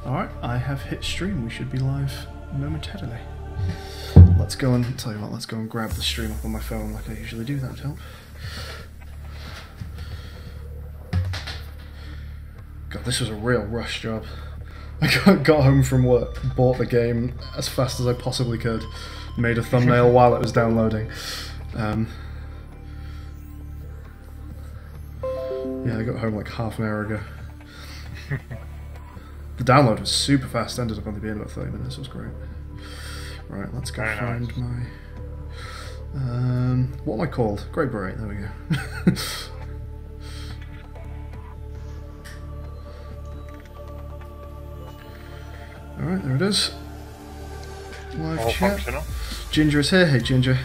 Alright, I have hit stream. We should be live momentarily. Let's go and, tell you what, let's go and grab the stream up on my phone like I usually do, that would help. God, this was a real rush job. I got home from work, bought the game as fast as I possibly could, made a thumbnail while it was downloading. Yeah, I got home like half an hour ago. The download was super fast, ended up only being about 30 minutes, it was great. Right, let's go find my... what am I called? Great Beret, there we go. Alright, there it is. Live chat. Functional. Ginger is here. Hey, Ginger.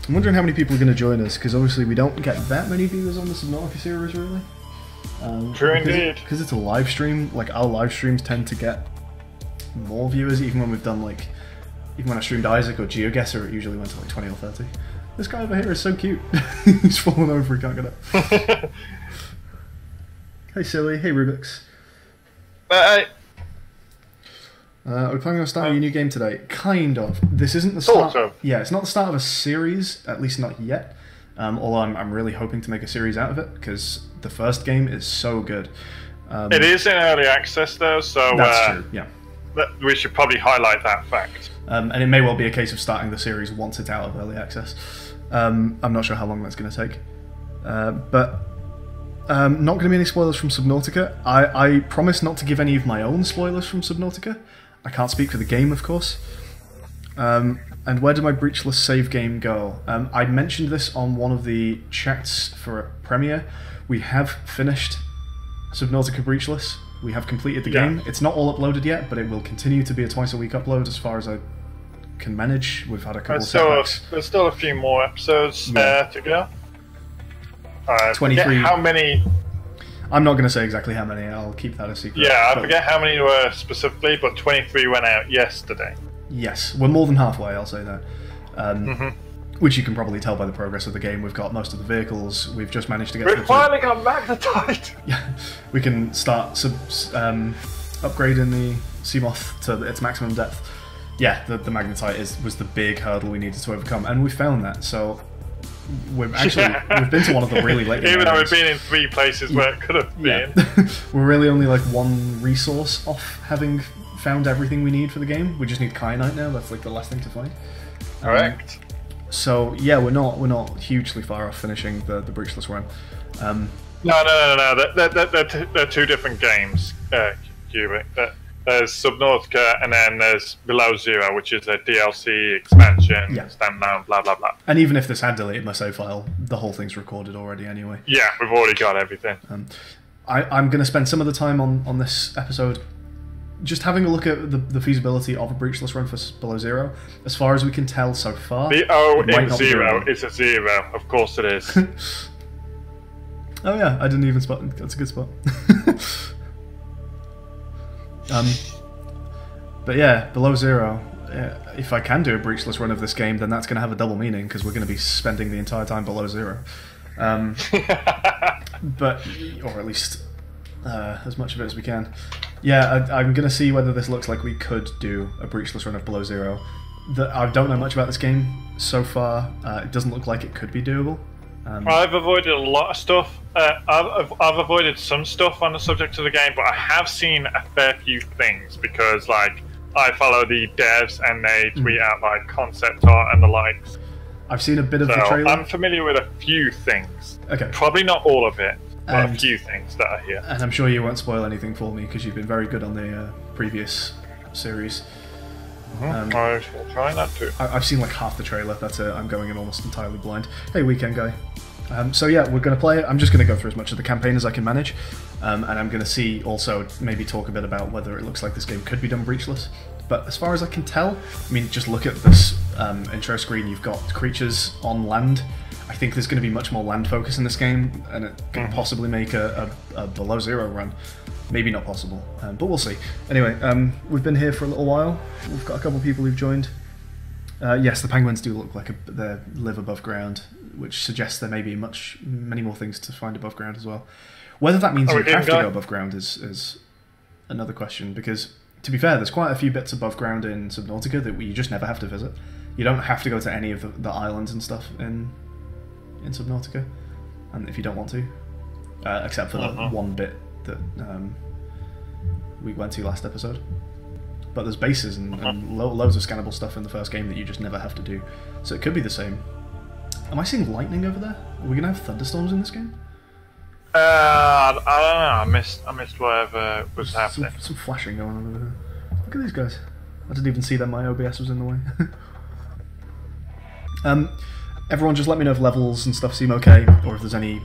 I'm wondering how many people are going to join us, because obviously we don't get that many viewers on the Subnautica series, really. True indeed. Because it's a live stream, like our live streams tend to get more viewers, even when we've done like, even when I streamed Isaac or GeoGuessr, it usually went to like 20 or 30. This guy over here is so cute. He's falling over, he can't get up. Hey Silly, hey Rubik's. Bye. We're planning on starting a new game today. Kind of. This isn't the start. Sort of. Yeah, it's not the start of a series, at least not yet. Although I'm really hoping to make a series out of it, because the first game is so good. It is in early access though, so that's true, yeah. We should probably highlight that fact. And it may well be a case of starting the series once it's out of early access. I'm not sure how long that's going to take. But not going to be any spoilers from Subnautica. I promise not to give any of my own spoilers from Subnautica. I can't speak for the game, of course. And where did my Breachless save game go? I mentioned this on one of the chats for a premiere. We have finished Subnautica Breachless. We have completed the game. It's not all uploaded yet, but it will continue to be a twice-a-week upload as far as I can manage. We've had a couple of setbacks. There's still a few more episodes to go. 23. How many? I'm not going to say exactly how many. I'll keep that a secret. Yeah, I forget how many were specifically, but 23 went out yesterday. Yes, we're more than halfway, I'll say that. Which you can probably tell by the progress of the game. We've got most of the vehicles. We've just managed to get to the finally got magnetite! Yeah, we can start upgrading the Seamoth to its maximum depth. Yeah, the magnetite was the big hurdle we needed to overcome, and we found that, so... we've been to one of the really late even though we've been in 3 places where it could have been. We're really only like 1 resource off having found everything we need for the game. We just need kyanite now. That's like the last thing to find. Correct. So yeah, we're not hugely far off finishing the Breachless run. No. They're 2 different games, Cubic. There's Subnautica, and then there's Below Zero, which is a DLC expansion, standalone, blah blah blah. And even if this had deleted my save file, the whole thing's recorded already anyway. Yeah, we've already got everything. I'm going to spend some of the time on this episode just having a look at the feasibility of a Breachless run for Below Zero. As far as we can tell so far, the O in Zero is a 0. Of course it is. Oh yeah, I didn't even spot it. That's a good spot. But yeah, Below Zero, if I can do a Breachless run of this game, then that's going to have a double meaning, because we're going to be spending the entire time below zero. But, or at least as much of it as we can. Yeah, I'm going to see whether this looks like we could do a Breachless run of Below Zero. I don't know much about this game so far. It doesn't look like it could be doable. I've avoided a lot of stuff. I've avoided some stuff on the subject of the game, but I have seen a fair few things, because like I follow the devs and they tweet out like concept art and the likes. I've seen a bit of the trailer. I'm familiar with a few things. Okay. Probably not all of it, but a few things that are here. And I'm sure you won't spoil anything for me, because you've been very good on the previous series. I shall try not to. I've seen like half the trailer, that's it. I'm going in almost entirely blind. Hey, Weekend Guy. So yeah, we're going to play it. I'm just going to go through as much of the campaign as I can manage. And I'm going to see, also, maybe talk a bit about whether it looks like this game could be done breachless. But as far as I can tell, I mean, just look at this intro screen. You've got creatures on land. I think there's going to be much more land focus in this game, and it could possibly make a Below Zero run. Maybe not possible, but we'll see. Anyway, we've been here for a little while. We've got a couple of people who've joined. Yes, the penguins do look like they live above ground, which suggests there may be many more things to find above ground as well. Whether that means you have to go above ground is another question, because, to be fair, there's quite a few bits above ground in Subnautica that you just never have to visit. You don't have to go to any of the islands and stuff in Subnautica, and if you don't want to, except for the one bit that we went to last episode. But there's bases and loads of scannable stuff in the first game that you just never have to do. So it could be the same. Am I seeing lightning over there? Are we going to have thunderstorms in this game? I don't know. I missed whatever was happening. Some flashing going on over here. Look at these guys. I didn't even see that my OBS was in the way. Everyone just let me know if levels and stuff seem okay, or if there's any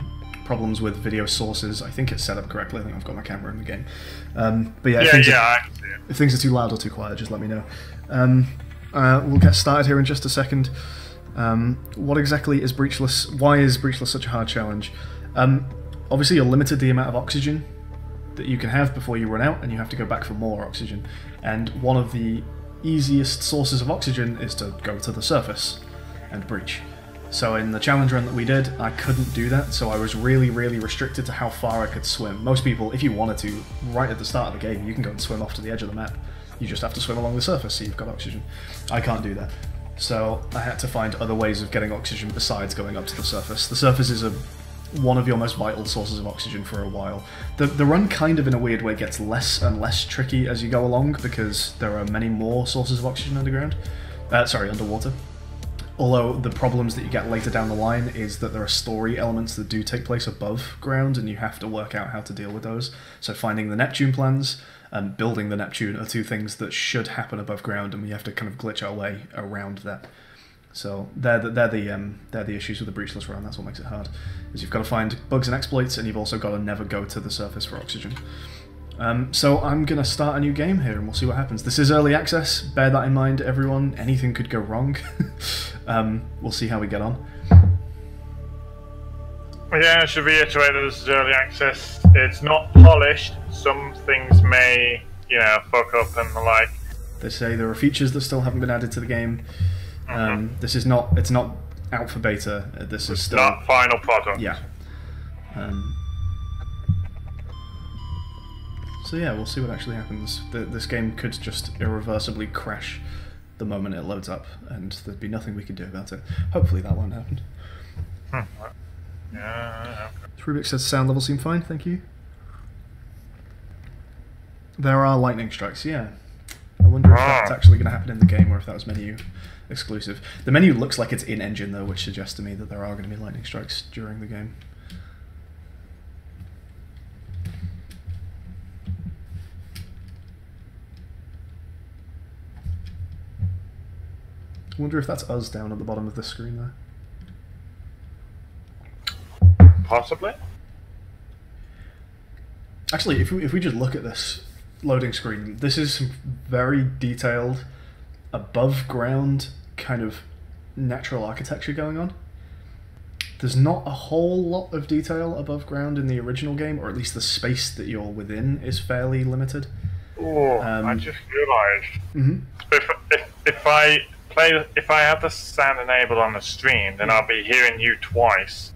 problems with video sources. I think it's set up correctly. I think I've got my camera in the game. But yeah, if things are too loud or too quiet, just let me know. We'll get started here in just a second. What exactly is Breachless? Why is Breachless such a hard challenge? Obviously, you're limited the amount of oxygen that you can have before you run out, and you have to go back for more oxygen. And one of the easiest sources of oxygen is to go to the surface and breach. So in the challenge run that we did, I couldn't do that, so I was really, really restricted to how far I could swim. Most people, if you wanted to, right at the start of the game, you can go and swim off to the edge of the map. You just have to swim along the surface so you've got oxygen. I can't do that. So I had to find other ways of getting oxygen besides going up to the surface. The surface is one of your most vital sources of oxygen for a while. The run kind of, in a weird way, gets less and less tricky as you go along, because there are many more sources of oxygen underwater. Although the problems that you get later down the line is that there are story elements that do take place above ground, and you have to work out how to deal with those. So finding the Neptune plans and building the Neptune are two things that should happen above ground, and we have to kind of glitch our way around that. So they're the issues with the Breachless run. That's what makes it hard, is you've got to find bugs and exploits, and you've also got to never go to the surface for oxygen. So I'm going to start a new game here, and we'll see what happens. This is early access, bear that in mind, everyone. Anything could go wrong. We'll see how we get on. Yeah, I should reiterate that this is early access. It's not polished. Some things may, fuck up and the like. They say there are features that still haven't been added to the game. It's not out for beta. This is still not final product. Yeah. So yeah, we'll see what actually happens. This game could just irreversibly crash the moment it loads up, and there'd be nothing we could do about it. Hopefully that won't happen. Yeah. Rubik says sound levels seem fine, thank you. There are lightning strikes, yeah. I wonder if that's actually going to happen in the game, or if that was menu exclusive. The menu looks like it's in-engine though, which suggests to me that there are going to be lightning strikes during the game. I wonder if that's us down at the bottom of this screen there. Possibly. Actually, if we just look at this loading screen, this is some very detailed, above ground kind of natural architecture going on. There's not a whole lot of detail above ground in the original game, or at least the space that you're within is fairly limited. Oh, I just realised. If I have the sound enabled on the stream, then I'll be hearing you twice.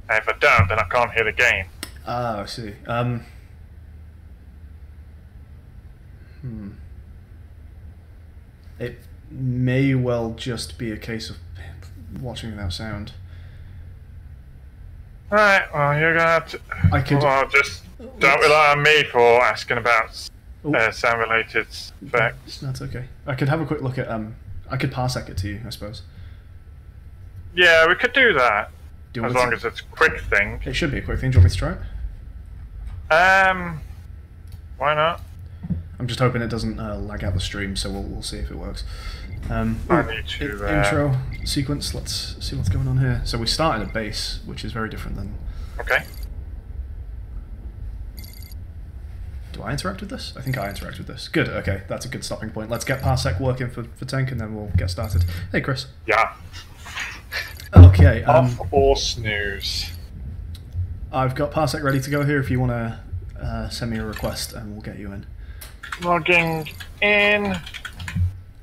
And if I don't, then I can't hear the game. Ah, I see. It may well just be a case of watching without sound. Alright, well, you're gonna have to... just don't rely on me for asking about sound-related effects. That's okay. I could have a quick look at... I could parsec it to you, I suppose. Yeah, we could do that. As long as it's a quick thing. It should be a quick thing. Do you want me to try it? Why not? I'm just hoping it doesn't lag out the stream, so we'll see if it works. I need to... Intro sequence, let's see what's going on here. So we start at a base, which is very different than... Okay. Do I interact with this? I think I interact with this. Good, okay, that's a good stopping point. Let's get Parsec working for Tank, and then we'll get started. Hey, Chris. Yeah. Okay. Off or snooze? I've got Parsec ready to go here if you want to send me a request, and we'll get you in. Logging in.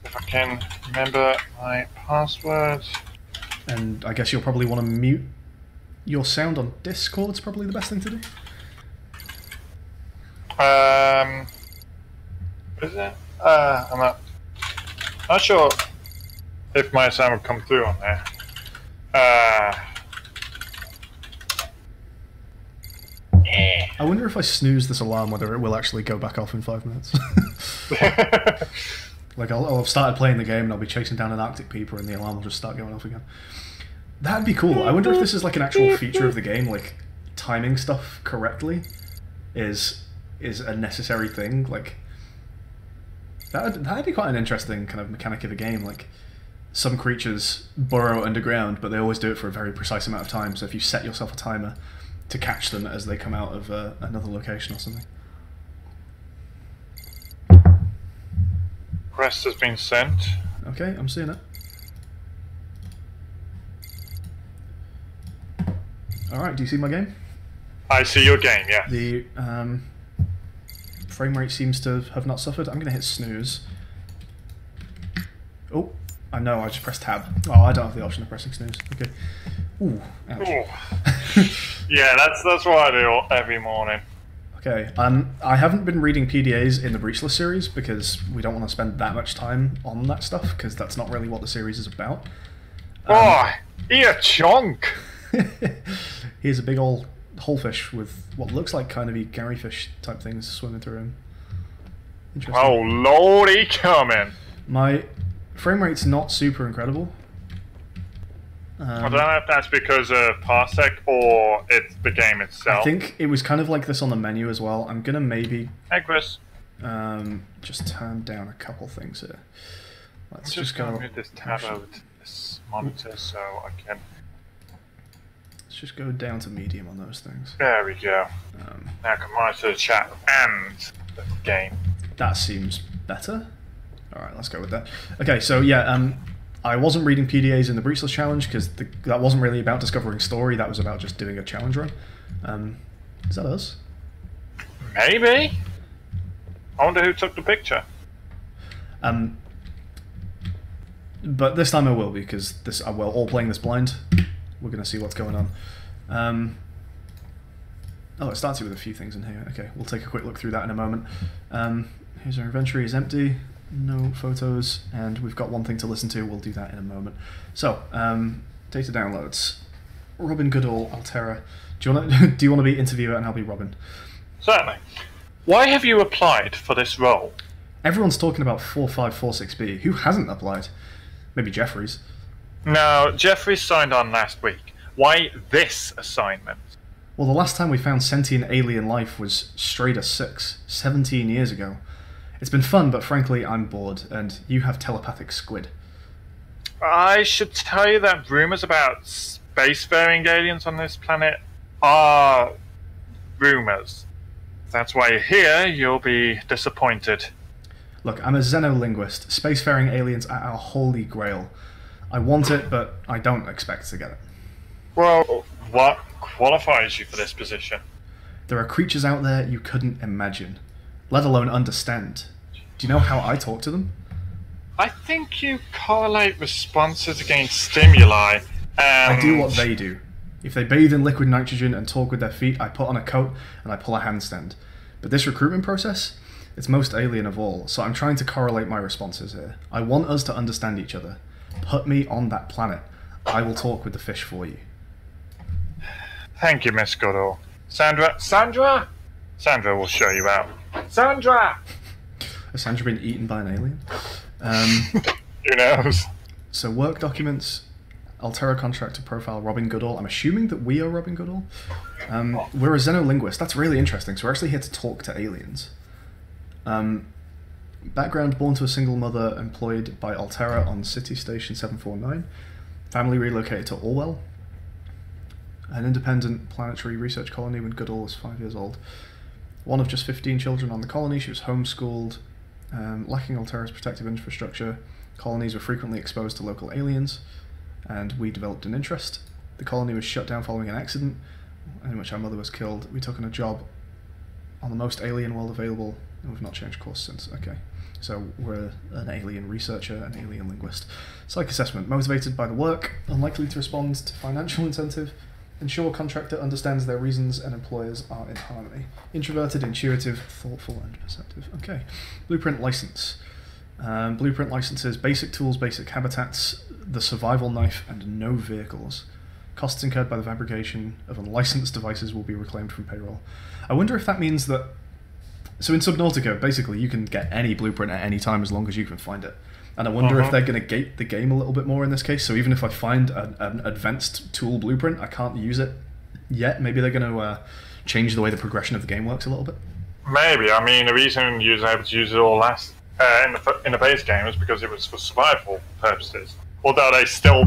If I can remember my password. And I guess you'll probably want to mute your sound on Discord's probably the best thing to do. Is it? I'm not sure if my sound would come through on there. I wonder if I snooze this alarm, whether it will actually go back off in 5 minutes. Like, I'll have started playing the game and I'll be chasing down an Arctic peeper and the alarm will just start going off again. That'd be cool. I wonder if this is like an actual feature of the game, like timing stuff correctly is a necessary thing. Like, that'd be quite an interesting kind of mechanic of a game. Like, some creatures burrow underground, but they always do it for a very precise amount of time. So if you set yourself a timer to catch them as they come out of another location or something. Request has been sent. Okay, I'm seeing it. Alright, do you see my game? I see your game, yeah. The frame rate seems to have not suffered. I'm going to hit snooze. Oh, I know, I just pressed tab. Oh, I don't have the option of pressing snooze. Okay. Ooh, ouch. Ooh. Yeah, that's what I do every morning. Okay, I haven't been reading PDAs in the Breachless series because we don't want to spend that much time on that stuff because that's not really what the series is about. Oh, eat a chunk! Here's a big old holefish with what looks like kind of Garyfish type things swimming through him. Interesting. Oh lordy, coming! My frame rate's not super incredible. I don't know if that's because of Parsec or it's the game itself. I think it was kind of like this on the menu as well. I'm gonna maybe Hey Chris. just turn down a couple things here. Let's just go. move this tab over to this monitor so I can. Let's just go down to medium on those things. There we go. Now I can monitor the chat and the game. That seems better. All right, let's go with that. Okay, so yeah, I wasn't reading PDAs in the Breachless challenge because that wasn't really about discovering story. That was about just doing a challenge run. Is that us? Maybe. I wonder who took the picture. But this time I will because we're all playing this blind. We're going to see what's going on. Oh, it starts you with a few things in here. Okay, we'll take a quick look through that in a moment. Here's our inventory is empty. No photos, and we've got one thing to listen to. We'll do that in a moment. So, data downloads. Robin Goodall, Altera. Do you want to be interviewer and I'll be Robin? Certainly. Why have you applied for this role? Everyone's talking about 4546B. Who hasn't applied? Maybe Jeffries. No, Jeffrey signed on last week. Why this assignment? Well, the last time we found sentient alien life was Strata 6, 17 years ago. It's been fun, but frankly, I'm bored, and you have telepathic squid. I should tell you that rumors about spacefaring aliens on this planet are rumors. If that's why you're here, you'll be disappointed. Look, I'm a xenolinguist. Spacefaring aliens are our holy grail. I want it, but I don't expect to get it. Well, what qualifies you for this position? There are creatures out there you couldn't imagine, let alone understand. Do you know how I talk to them? I think you correlate responses against stimuli. I do what they do. If they bathe in liquid nitrogen and talk with their feet, I put on a coat and I pull a handstand. But this recruitment process, it's most alien of all, so I'm trying to correlate my responses here. I want us to understand each other. Put me on that planet. I will talk with the fish for you. Thank you, Miss Goodall. Sandra? Sandra will show you out. Sandra! Has Sandra been eaten by an alien? Who knows? So work documents, Altera contractor profile, Robin Goodall. I'm assuming that we are Robin Goodall. We're a xenolinguist. That's really interesting. So we're actually here to talk to aliens. Background, born to a single mother, employed by Altera on City Station 749. Family relocated to Orwell. An independent planetary research colony when Goodall was 5 years old. One of just 15 children on the colony, she was homeschooled. Lacking Altera's protective infrastructure, colonies were frequently exposed to local aliens, and we developed an interest. The colony was shut down following an accident in which our mother was killed. We took on a job on the most alien world available, We've not changed course since. Okay. So we're an alien researcher, an alien linguist. Psych assessment. Motivated by the work, unlikely to respond to financial incentive. Ensure contractor understands their reasons and employers are in harmony. Introverted, intuitive, thoughtful, and perceptive. Okay. Blueprint license. Blueprint licenses, basic tools, basic habitats, the survival knife, and no vehicles. Costs incurred by the fabrication of unlicensed devices will be reclaimed from payroll. I wonder if that means that... So in Subnautica, basically, you can get any blueprint at any time as long as you can find it. And I wonder if they're going to gate the game a little bit more in this case. So even if I find an advanced tool blueprint, I can't use it yet. Maybe they're going to change the way the progression of the game works a little bit. Maybe. I mean, the reason you were able to use it all last in the base game is because it was for survival purposes. Although they still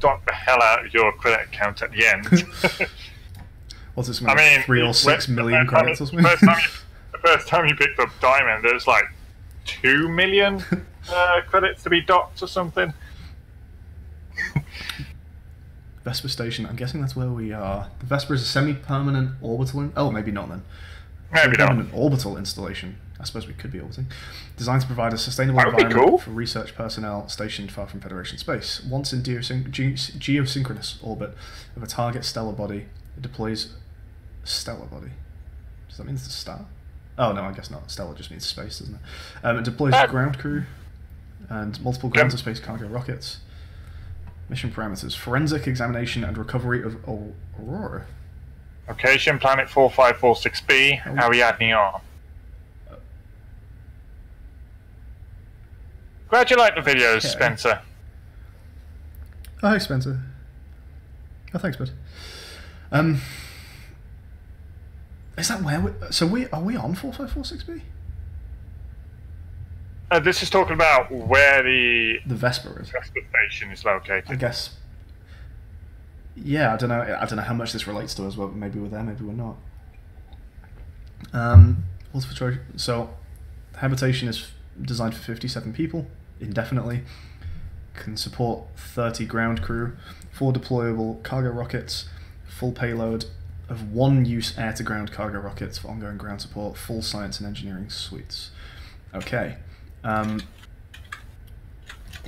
dock the hell out of your credit account at the end. What's this? I mean, 3 or 6 million credits or something. The first time you picked up Diamond, there's like 2 million credits to be docked or something. Vesper Station. I'm guessing that's where we are. The Vesper is a semi-permanent orbital. Oh, maybe not then. Maybe not. Permanent orbital installation. I suppose we could be orbiting. Designed to provide a sustainable environment for research personnel stationed far from Federation space. Once in geosynchronous orbit of a target stellar body, it deploys stellar body. Does that mean it's a star? Oh no, I guess not. Stellar just means space, doesn't it? It deploys ground crew and multiple ground to space cargo rockets. Mission parameters: forensic examination and recovery of Aurora. Location: Planet 4546B. Ariadne R. Glad you like the videos, Spencer. Oh, hi, Spencer. Oh, thanks, bud. Is that where are we on 4546B? This is talking about where the Vesper is. Vesper station is located. I guess. Yeah, I don't know how much this relates to us. Well, maybe we're there, maybe we're not. What's for choice? So, habitation is designed for 57 people indefinitely. Can support 30 ground crew, 4 deployable cargo rockets, full payload of 1 use air-to-ground cargo rockets for ongoing ground support, full science and engineering suites. Okay. What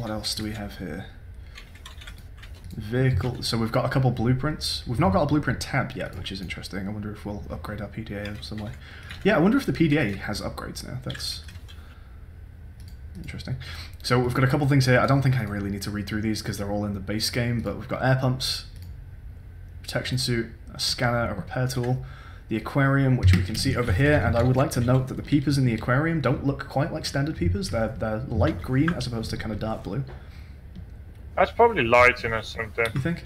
else do we have here? Vehicle. So we've got a couple blueprints. We've not got a blueprint tab yet, which is interesting. I wonder if we'll upgrade our PDA in some way. Yeah, I wonder if the PDA has upgrades now. That's interesting. So we've got a couple things here. I don't think I really need to read through these because they're all in the base game, but we've got air pumps, protection suit, a scanner, a repair tool, the aquarium, which we can see over here, and I would like to note that the peepers in the aquarium don't look quite like standard peepers. They're light green as opposed to kind of dark blue. That's probably lighting or something. You think?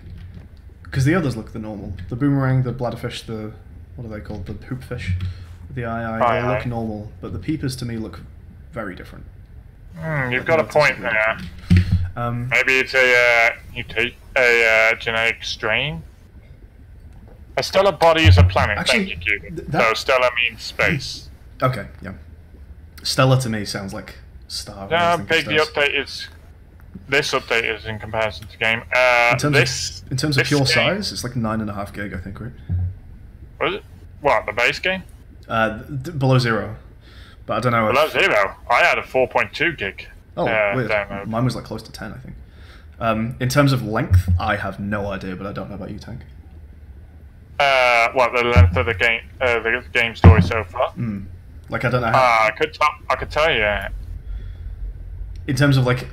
Because the others look the normal. The boomerang, the bladderfish, the... what are they called? The poop fish. The they look normal, but the peepers to me look very different. You've got a point there. Maybe it's a genetic strain. A stellar body is a planet. Actually, thank you, Cuban. So stellar means space. Okay, yeah. Stellar to me sounds like star. Yeah, big. The update is. This update is in comparison to game. In terms of pure size, it's like 9.5 gig, I think, right? Was it? What, the base game? Below Zero. But I don't know. Below Zero? I had a 4.2 gig. Oh, weird. Download. Mine was like close to 10, I think. In terms of length, I have no idea, but I don't know about you, Tank. What, the length of the game story so far? Like, I don't know how... I could tell you. In terms of, like...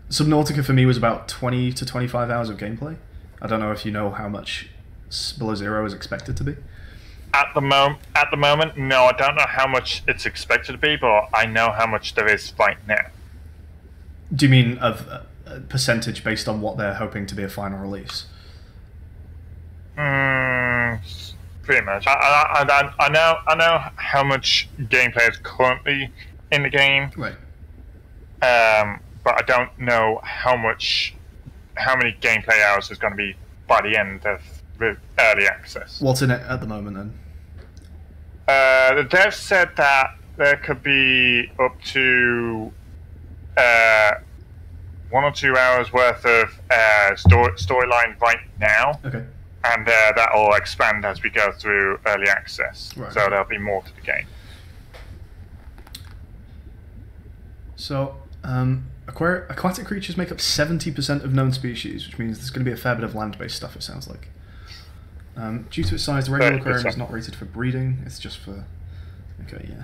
Subnautica for me was about 20 to 25 hours of gameplay. I don't know if you know how much Below Zero is expected to be. At the moment, no, I don't know how much it's expected to be, but I know how much there is right now. Do you mean of a percentage based on what they're hoping to be a final release? Pretty much. I know how much gameplay is currently in the game. Right. But I don't know how many gameplay hours there's going to be by the end of the early access. What's in it at the moment then? The devs said that there could be up to 1 or 2 hours worth of storyline right now. Okay. And that will expand as we go through early access. Right. So there'll be more to the game. So, aquatic creatures make up 70% of known species, which means there's going to be a fair bit of land-based stuff, it sounds like. Due to its size, the regular aquarium is not rated for breeding, it's just for... Okay, yeah.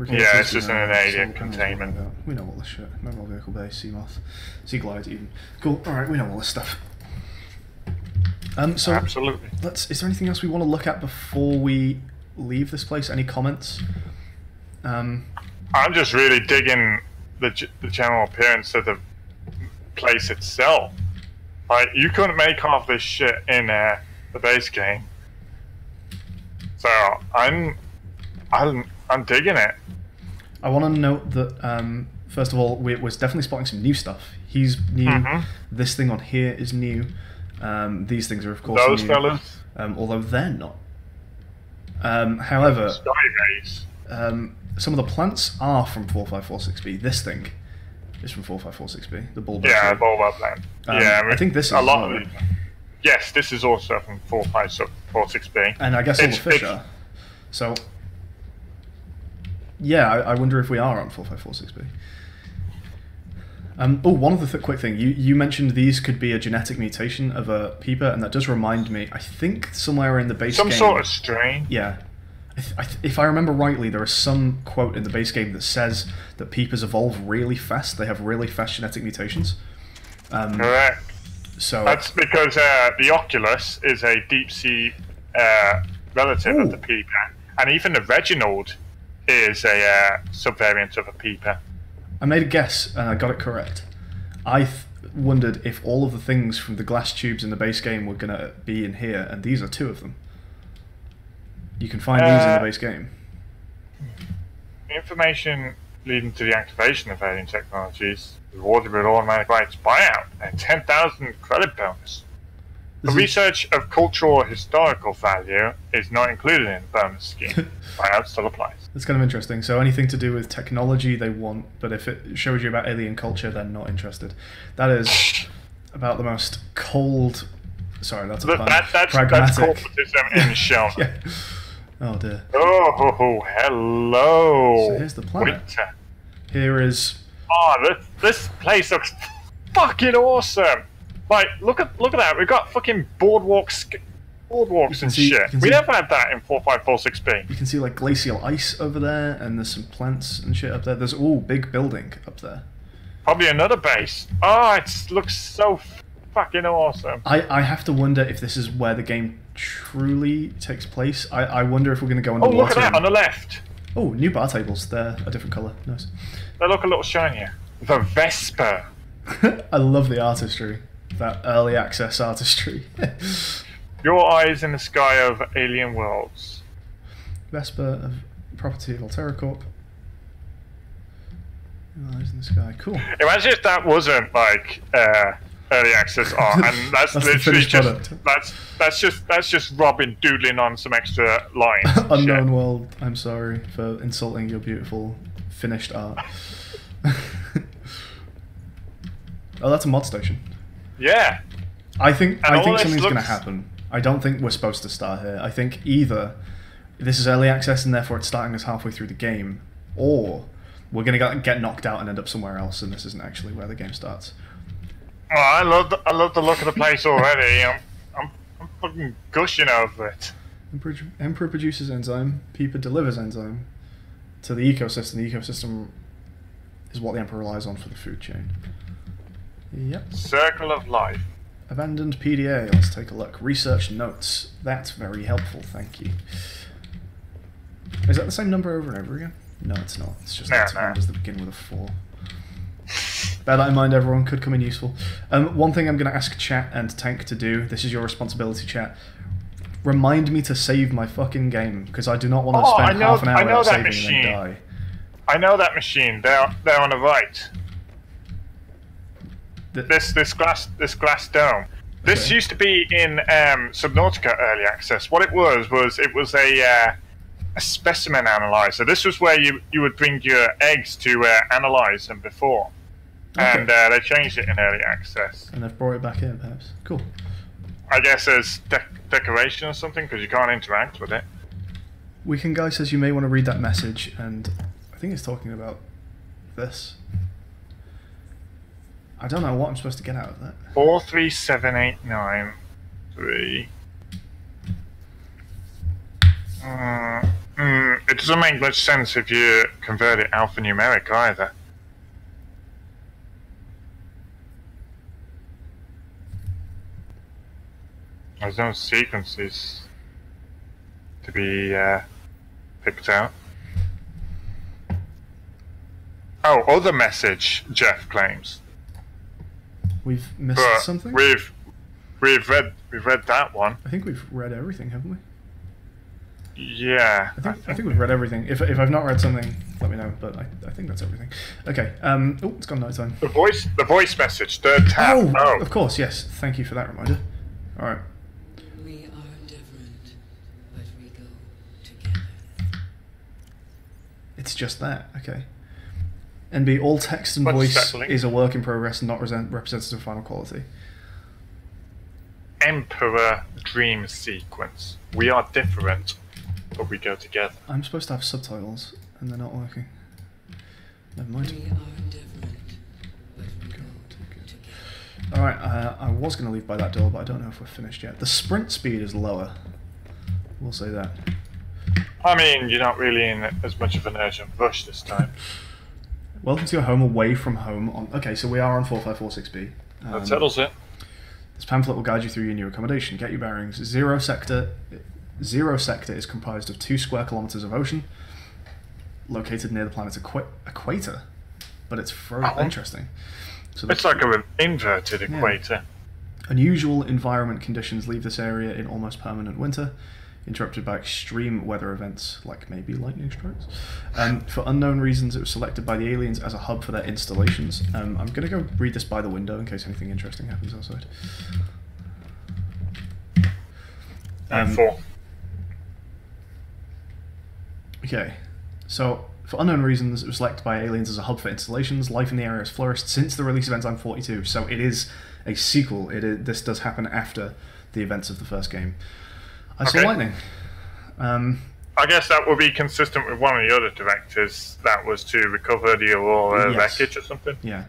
Yeah, it's just an alien containment. We know all this shit. Mobile vehicle base, sea moth, sea glide even. Cool, alright, we know all this stuff. So absolutely. Is there anything else we want to look at before we leave this place? Any comments? I'm just really digging the general appearance of the place itself. Like, you couldn't make half this shit in the base game. So I'm digging it. I want to note that first of all, we're definitely spotting some new stuff. He's new. This thing on here is new. These things are of course those new, fellas, although they're not. However, some of the plants are from 4546B. This thing is from 4546B. The bulb. Yeah, bulb plant. Yeah, I think this is a lot of these. Yes, this is also from 4546B. And I guess all the fish are. So, yeah, I wonder if we are on 4546B. One other quick thing. You mentioned these could be a genetic mutation of a peeper, and that does remind me, I think somewhere in the base game... Some sort of strain? Yeah. If I remember rightly, there is some quote in the base game that says that peepers evolve really fast. They have really fast genetic mutations. Correct. So that's because the Oculus is a deep-sea relative of the peeper, and even the Reginald is a subvariant of a peeper. I made a guess, and I got it correct. I wondered if all of the things from the glass tubes in the base game were going to be in here, and these are two of them. You can find these in the base game. Information leading to the activation of alien technologies rewarded with automatic rights buyout and 10,000 credit bonus. The research of cultural or historical value is not included in the bonus scheme. Buyout still applies. That's kind of interesting. So anything to do with technology they want, but if it shows you about alien culture, they're not interested. That is about the most cold... Sorry, that's a pun. That's pragmatic. corporatism in shown. Yeah. Oh dear. Oh, hello. So here's the planet. Winter. Here is... Oh, this place looks fucking awesome. Like, look at that. We've got fucking boardwalks and shit. We never had that in 4546B. You can see like glacial ice over there, and there's some plants and shit up there. There's big building up there. Probably another base. Oh, it looks so fucking awesome. I have to wonder if this is where the game truly takes place. I wonder if we're going to go underwater. Oh, look at that on the left. Oh, new bar tables. They're a different colour. Nice. They look a little shinier. The Vesper. I love the artistry. That early access artistry. Your eyes in the sky of alien worlds. Vesper, of property of Altera Corp. Your eyes in the sky. Cool. Imagine if that wasn't like early access art, and that's literally just that's just Robin doodling on some extra lines. Unknown world. I'm sorry for insulting your beautiful finished art. Oh, that's a mod station. Yeah. I think something's going to happen. I don't think we're supposed to start here. I think either this is early access and therefore it's starting us halfway through the game, or we're going to get knocked out and end up somewhere else, and this isn't actually where the game starts. Oh, I love the look of the place already. I'm fucking gushing over it. Emperor produces enzyme. Peeper delivers enzyme to the ecosystem. The ecosystem is what the Emperor relies on for the food chain. Yep. Circle of life. Abandoned PDA. Let's take a look. Research notes. That's very helpful. Thank you. Is that the same number over and over again? No, it's not. It's just lots of numbers that begin with a 4. Bear that in mind, everyone. Could come in useful. One thing I'm going to ask chat and Tank to do. This is your responsibility, chat. Remind me to save my fucking game, because I do not want to spend half an hour without saving and then die. I know that machine. They're on the right. This glass dome. This used to be in Subnautica early access. What it was a specimen analyzer. This was where you would bring your eggs to analyze them before, and they changed it in early access. And they've brought it back in, perhaps. Cool. I guess as decoration or something, because you can't interact with it. Weekend Guy says you may want to read that message, and I think it's talking about this. I don't know what I'm supposed to get out of that. 437893. It doesn't make much sense if you convert it alphanumeric either. There's no sequences to be picked out. Oh, other message, Jeff claims. We've missed But something? we've read that one. I think we've read everything, haven't we? Yeah. I think we've read everything. If I've not read something, let me know. But I think that's everything. Okay. Oh, it's gone night time. The voice message, third tab. Oh, of course, yes. Thank you for that reminder. All right. We are different, but we go together. It's just that. Okay. NB, all text and What's voice settling? is a work in progress, not representative of final quality. Emperor dream sequence. We are different, but we go together. I'm supposed to have subtitles, and they're not working. Never mind. We are different, but we go together. Alright, I was going to leave by that door, but I don't know if we're finished yet. The sprint speed is lower. We'll say that. I mean, you're not really in as much of an urgent rush this time. Welcome to your home away from home. Okay, so we are on 4546B. That settles it. This pamphlet will guide you through your new accommodation. Get your bearings. Zero sector is comprised of 2 square kilometers of ocean, located near the planet's equator. But it's very interesting. So It's like an inverted equator. unusual environment conditions leave this area in almost permanent winter, interrupted by extreme weather events like maybe lightning strikes. For unknown reasons, it was selected by the aliens as a hub for their installations. I'm going to go read this by the window in case anything interesting happens outside. Four. Okay, so for unknown reasons, it was selected by aliens as a hub for installations. Life in the area has flourished since the release of Enzyme 42, so it is a sequel. This does happen after the events of the first game. I saw lightning. I guess that would be consistent with one of the other directives. That was to recover the Aurora wreckage or something. Yeah.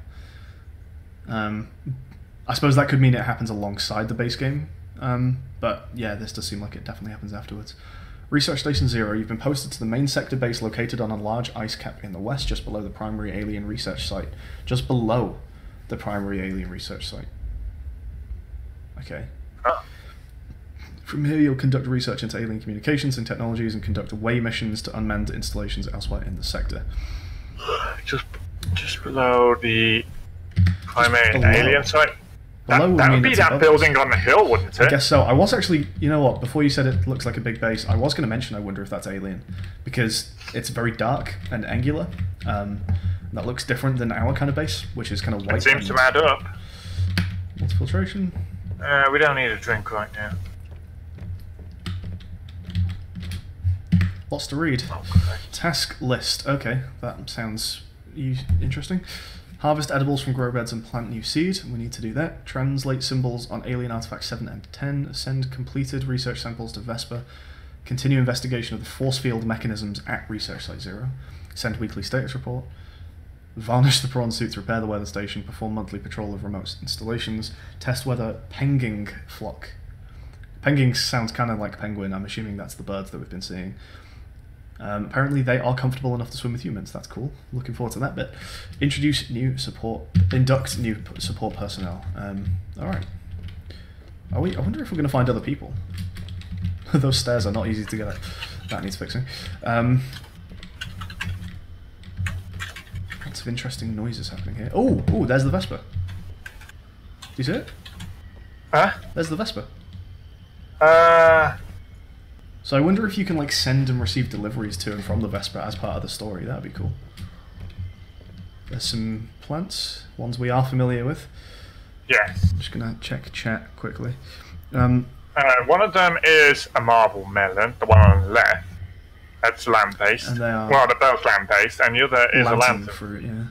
I suppose that could mean it happens alongside the base game. But yeah, this does seem like it definitely happens afterwards. Research Station 0, you've been posted to the main sector base located on a large ice cap in the west, just below the primary alien research site. Just below the primary alien research site. Okay. Oh. From here, you'll conduct research into alien communications and technologies and conduct away missions to unmanned installations elsewhere in the sector. Just below the primary below. alien site? Below That would mean be it's that above building us. on the hill, wouldn't it? I guess so. I was actually, you know what, before you said it looks like a big base, I was going to mention I wonder if that's alien. Because it's very dark and angular. That looks different than our kind of base, which is kind of white. It seems to add up. What's filtration? We don't need a drink right now. Lots to read. Okay. Task list. Okay, that sounds interesting. Harvest edibles from grow beds and plant new seed. We need to do that. Translate symbols on alien artifacts 7 and 10. Send completed research samples to Vesper. Continue investigation of the force field mechanisms at Research Site 0. Send weekly status report. Varnish the prawn suits, repair the weather station, perform monthly patrol of remote installations. Test weather penging flock. Penging sounds kind of like penguin. I'm assuming that's the birds that we've been seeing. Apparently they are comfortable enough to swim with humans. That's cool. Looking forward to that bit. Induct new support personnel. Alright. I wonder if we're going to find other people. Those stairs are not easy to get up. That needs fixing. Lots of interesting noises happening here. Oh, there's the Vesper. Do you see it? Huh? There's the Vesper. So I wonder if you can like send and receive deliveries to and from the Vesper as part of the story. That'd be cool. There's some plants, ones we are familiar with. Yes. I'm just gonna check chat quickly. One of them is a marble melon, the one on the left. That's land-based. And they are well, they're both land-based, and the other is a lantern. fruit, yeah.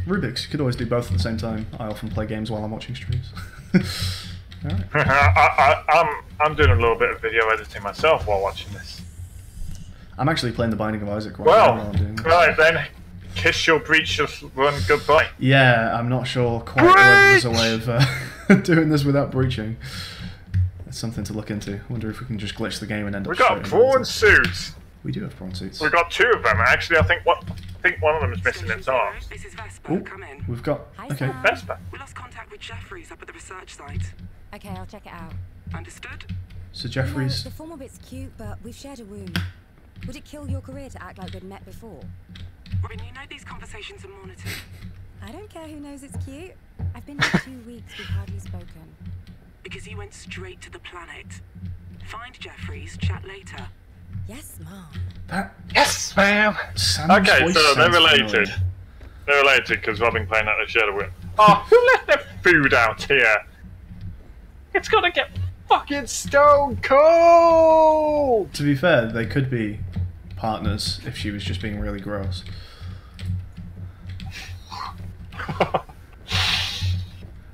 Rubik's, you could always do both at the same time. I often play games while I'm watching streams. Alright. I'm doing a little bit of video editing myself while watching this. I'm actually playing the Binding of Isaac right now Well, while I'm doing this. right then. Kiss your breachless run goodbye. Yeah, I'm not sure quite whether there's a way of doing this without breaching. That's something to look into. I wonder if we can just glitch the game and end up. We got straight prawn into- suits. We do have prawn suits. We got 2 of them. Actually, I think one of them is missing its arms. This is Vesper. Ooh, Come in. we've got. Hi, Okay. Sam. Vesper. We lost contact with Jeffries up at the research site. Okay, I'll check it out. Understood? So You know, Jeffries. the formal bit's cute, but we've shared a wound. Would it kill your career to act like we'd met before? Robin, you know these conversations are monitored. I don't care who knows it's cute. I've been here 2 weeks, we've hardly spoken. Because you went straight to the planet. Find Jeffries, chat later. Yes, Mom. That Yes, ma'am. Sam's Okay, voice so they're sounds related. familiar. They're related because Robin playing out the shadow whip. Oh, who left their food out here? It's gonna get fucking stone cold. To be fair, they could be partners if she was just being really gross.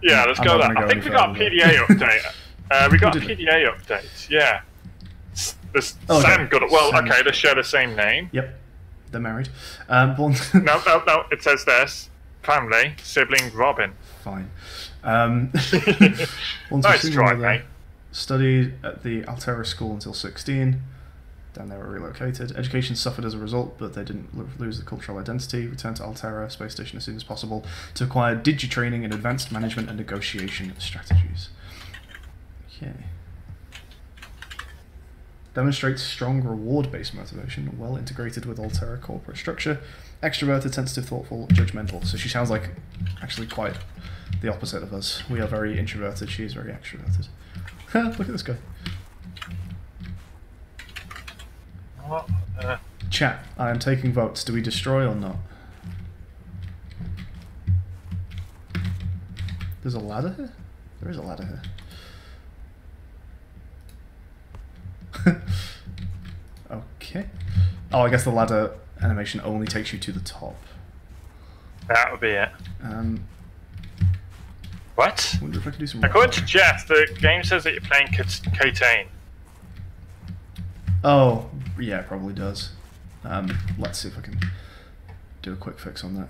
Yeah, let's I'm go not that. gonna I go think we any got a further. PDA update. We got a Who did it? PDA update. Yeah. This Oh, okay. Sam got it. Well, Sam. okay, they share the same name. Yep, they're married. Born. No. It says this. Family, sibling, Robin. Fine. Nice try, mate. Studied at the Altera school until 16. Then they were relocated. Education suffered as a result, but they didn't lose the cultural identity. Returned to Altera space station as soon as possible to acquire digi-training in advanced management and negotiation strategies. Okay. Demonstrates strong reward-based motivation, well integrated with Altera corporate structure. Extroverted, sensitive, thoughtful, judgmental. So she sounds like actually quite the opposite of us. We are very introverted. She is very extroverted. Look at this guy. What? Chat, I am taking votes. Do we destroy or not? There's a ladder here? There is a ladder here. Okay. Oh, I guess the ladder animation only takes you to the top. That would be it. What? Wonder if I could do some. According to Jeff, the game says that you're playing Catane. Oh, yeah, it probably does. Let's see if I can do a quick fix on that.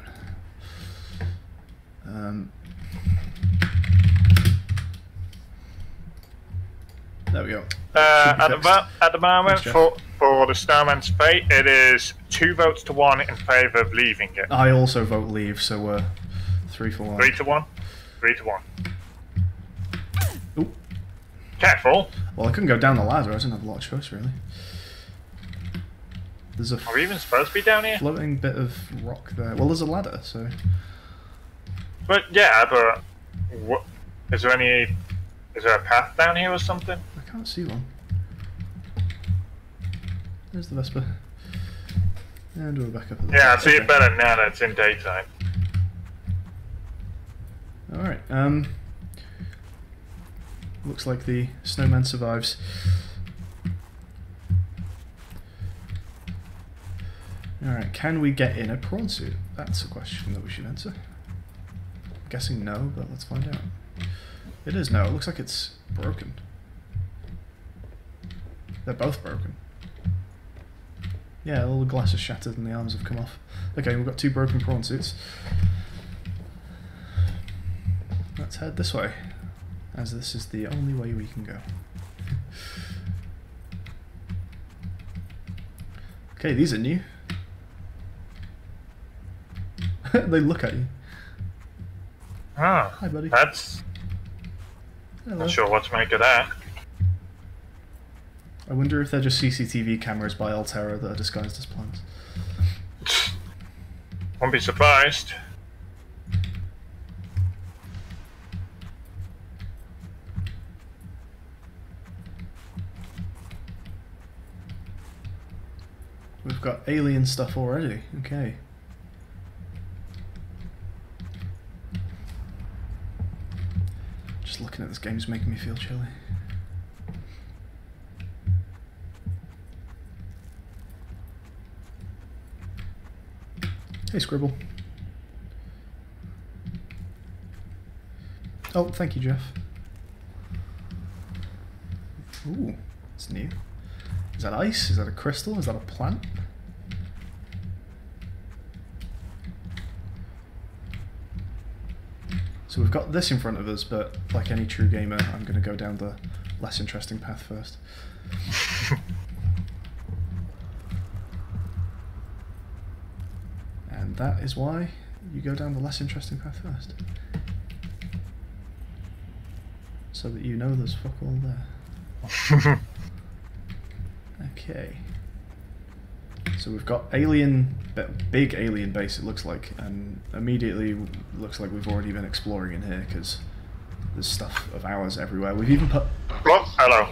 There we go. At the moment, Thanks, Jeff. for the Snowman's fate, it is 2 votes to 1 in favour of leaving it. I also vote leave, so we're 3 for 1. 3 to 1. 3 to 1. Ooh. Careful. Well, I couldn't go down the ladder. I didn't have a lot of choice, really. There's a Are we even supposed to be down here? floating bit of rock there. Well, there's a ladder, so... But yeah, but what? Is there a path down here or something? I can't see one. There's the Vesper. And we're back up at the Yeah, I top. see Okay. it better now that it's in daytime. Alright, looks like the snowman survives. Alright, can we get in a prawn suit? That's a question that we should answer. I'm guessing no, but let's find out. It is no, it looks like it's broken. They're both broken. Yeah, all the glass is shattered and the arms have come off. Okay, we've got 2 broken prawn suits. Let's head this way, as this is the only way we can go. Okay, these are new. They look at you. Ah, Hi, buddy. that's Hello. not sure what to make of that. I wonder if they're just CCTV cameras by Altera that are disguised as plants. Won't be surprised. We've got alien stuff already. Okay. Just looking at this game is making me feel chilly. Hey, Scribble. Oh, thank you, Jeff. Ooh, it's new. Is that ice? Is that a crystal? Is that a plant? So we've got this in front of us, but like any true gamer, I'm going to go down the less interesting path first. And that is why you go down the less interesting path first. So that you know there's fuck all there. Okay. So we've got big alien base it looks like, and immediately looks like we've already been exploring in here because there's stuff of ours everywhere. We've even put... Hello.